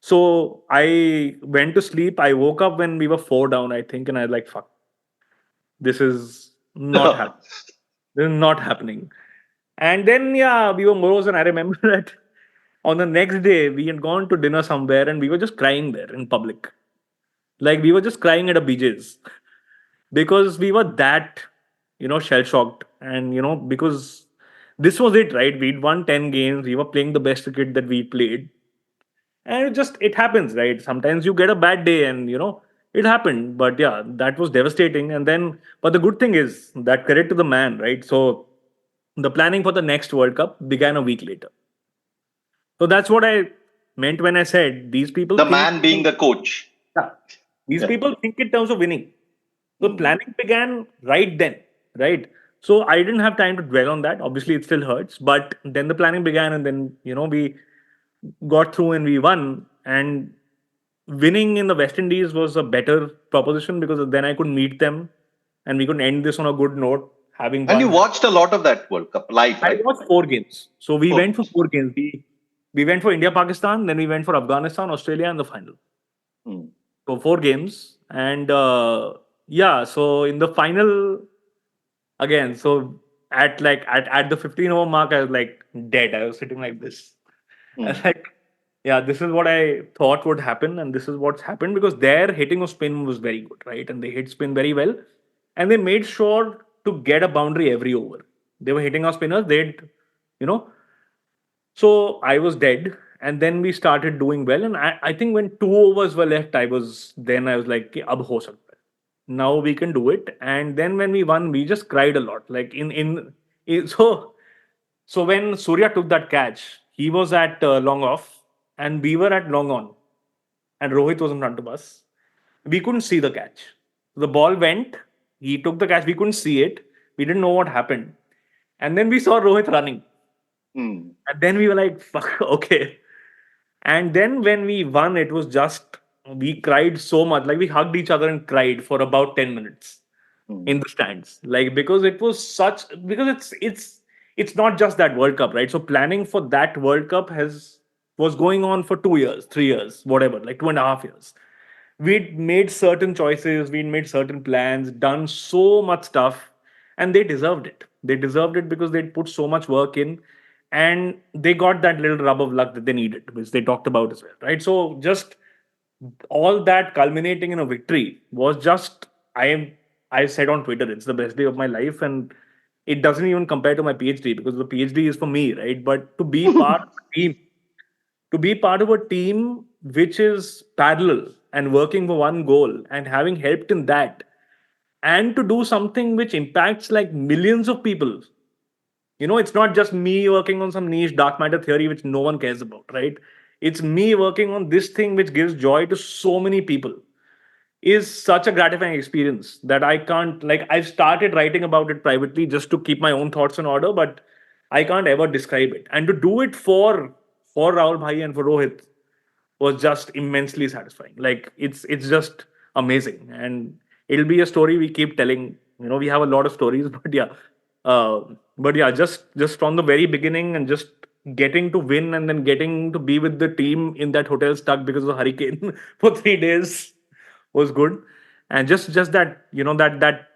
So I went to sleep. I woke up when we were 4 down, I think, and I was like, fuck, this is not happening. This is not happening. And then, yeah, we were morose. And I remember that on the next day, we had gone to dinner somewhere and we were just crying there in public. Like we were just crying at a BJ's because we were that, shell shocked. And, because this was it, right? We'd won 10 games. We were playing the best cricket that we played. And it happens, right? Sometimes you get a bad day and, it happened. But yeah, that was devastating. And then, but the good thing is that credit to the man, right? So the planning for the next World Cup began a week later. So that's what I meant when I said these people. The man being the coach. Yeah, these people think in terms of winning. So planning began right then, right? So I didn't have time to dwell on that. Obviously, it still hurts, but then the planning began, and then we got through and we won. And winning in the West Indies was a better proposition because then I could meet them, and we could end this on a good note. Having won. And you watched a lot of that World Cup live, right? I watched 4 games. So we went for 4 games. We went for India, Pakistan, then we went for Afghanistan, Australia, and the final. So 4 games. And yeah, so in the final, again, so at the 15 over mark, I was like dead. I was sitting like this. I was like, yeah, this is what I thought would happen, and this is what's happened because their hitting of spin was very good, right? And they hit spin very well, and they made sure to get a boundary every over. They were hitting our spinners. You know, so I was dead, and then we started doing well. And I think when 2 overs were left, I was like, "Ki ab ho sakta hai. Now we can do it." And then when we won, we just cried a lot. Like so when Surya took that catch, he was at long off, and we were at long on, and Rohit was in front of us. We couldn't see the catch. The ball went. He took the catch. We couldn't see it. We didn't know what happened. And then we saw Rohit running. And then we were like, fuck, okay. And then when we won, it was just, we cried so much. Like we hugged each other and cried for about 10 minutes in the stands. Like, because it was because it's not just that World Cup, right? So planning for that World Cup was going on for 2 years, 3 years, whatever, like 2.5 years. We'd made certain choices, we'd made certain plans, done so much stuff, and they deserved it. They deserved it because they'd put so much work in, and they got that little rub of luck that they needed, which they talked about as well, right? So just all that culminating in a victory was just I said on Twitter, it's the best day of my life, and it doesn't even compare to my PhD because the PhD is for me, right? But to be part of a team which is parallel and working for one goal and having helped in that, and to do something which impacts like millions of people. It's not just me working on some niche dark matter theory which no one cares about, right? It's me working on this thing which gives joy to so many people, is such a gratifying experience that I can't, like, I've started writing about it privately just to keep my own thoughts in order, but I can't ever describe it. And to do it for Rahul Bhai and for Rohit was just immensely satisfying. Like it's just amazing, and it'll be a story we keep telling. We have a lot of stories, uh, but yeah, just from the very beginning and just getting to win and then getting to be with the team in that hotel stuck because of the hurricane for 3 days was good, and just that that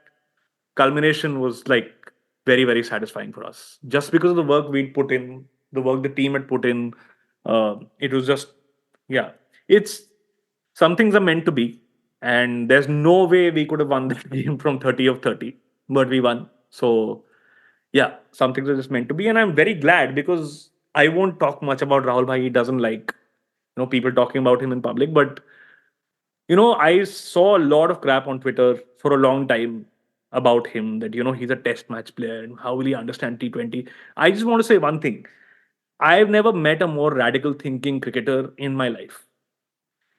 culmination was like very very satisfying for us just because of the work we'd put in, the work the team had put in. It was just, yeah, it's some things are meant to be, and there's no way we could have won that game from 30 of 30, but we won. So yeah, some things are just meant to be, and I'm very glad because I won't talk much about Rahul Bhai. He doesn't like people talking about him in public, but I saw a lot of crap on Twitter for a long time about him that, he's a test match player and how will he understand T20. I just want to say one thing. I've never met a more radical thinking cricketer in my life.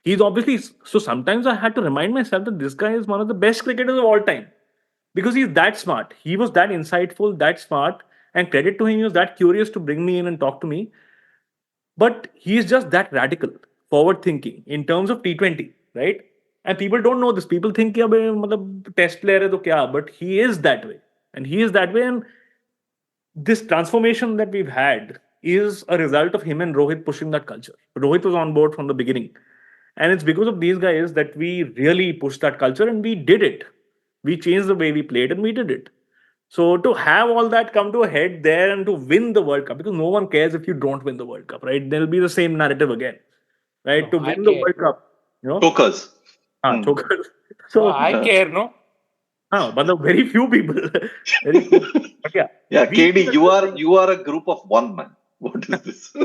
He's obviously, so sometimes I had to remind myself that this guy is one of the best cricketers of all time because he's that smart. He was that insightful, that smart, and credit to him, he was that curious to bring me in and talk to me. But he's just that radical, forward thinking in terms of T20, right? And people don't know this. People think, yeah, matlab, test player hai to kya? But he is that way. And he is that way. And this transformation that we've had is a result of him and Rohit pushing that culture. Rohit was on board from the beginning. And it's because of these guys that we really pushed that culture and we did it. We changed the way we played and we did it. So to have all that come to a head there and to win the World Cup, because no one cares if you don't win the World Cup, right? There'll be the same narrative again, right? No, To I win the care. World Cup, Chokers. chokers. So So, I care, no? but the very few people, very few. But yeah, Yeah, we KD, you are a group of one, man. What is this?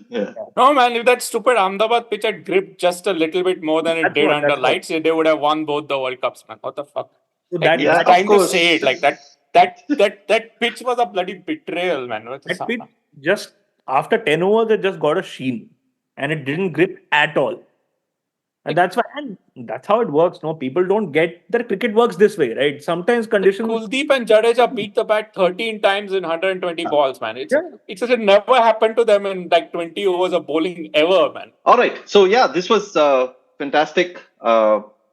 Yeah. No, man, if that stupid Ahmedabad pitch had gripped just a little bit more than it did under that's what. lights, they would have won both the World Cups, man. What the fuck? So Like, Yeah, it's of time to course. say it like that pitch was a bloody betrayal, man. What the That fuck? pitch just after 10 overs, it just got a sheen and it didn't grip at all. And that's why, and that's how it works. No, people don't get that cricket works this way, right? Sometimes conditions. Kuldeep and Jadeja beat the bat 13 times in 120 balls, man. It's Yeah. it never happened to them in like 20 overs of bowling ever, man. All right. So, yeah, this was fantastic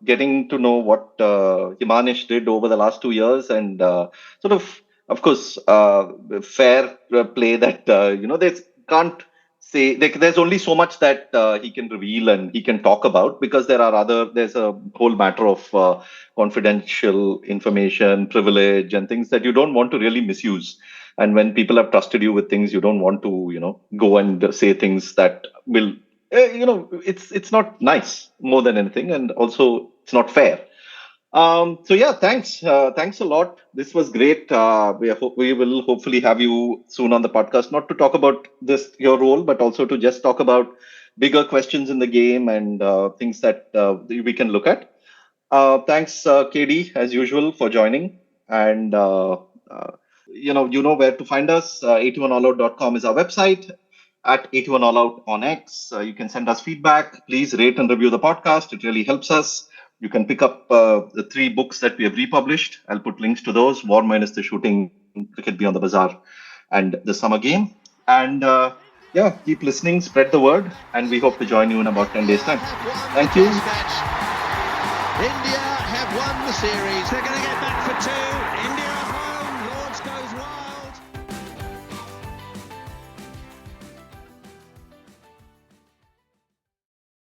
getting to know what Himanish did over the last 2 years and sort of course, fair play that, they can't say, there's only so much that he can reveal and he can talk about, because there's a whole matter of confidential information, privilege, and things that you don't want to really misuse. And when people have trusted you with things, you don't want to, go and say things that will, it's not nice more than anything. And also it's not fair. So yeah, thanks. Thanks a lot. This was great. We will hopefully have you soon on the podcast, not to talk about your role, but also to just talk about bigger questions in the game and things that we can look at. Thanks, KD, as usual, for joining. And you know where to find us. 81allout.com is our website. At 81allout on X, you can send us feedback. Please rate and review the podcast. It really helps us. You can pick up the 3 books that we have republished. I'll put links to those: War Minus the Shooting, Cricket Beyond the Bazaar, and The Summer Game. And keep listening, spread the word, and we hope to join you in about 10 days' time. Thank you. India have won the series. They're going to get back for 2. India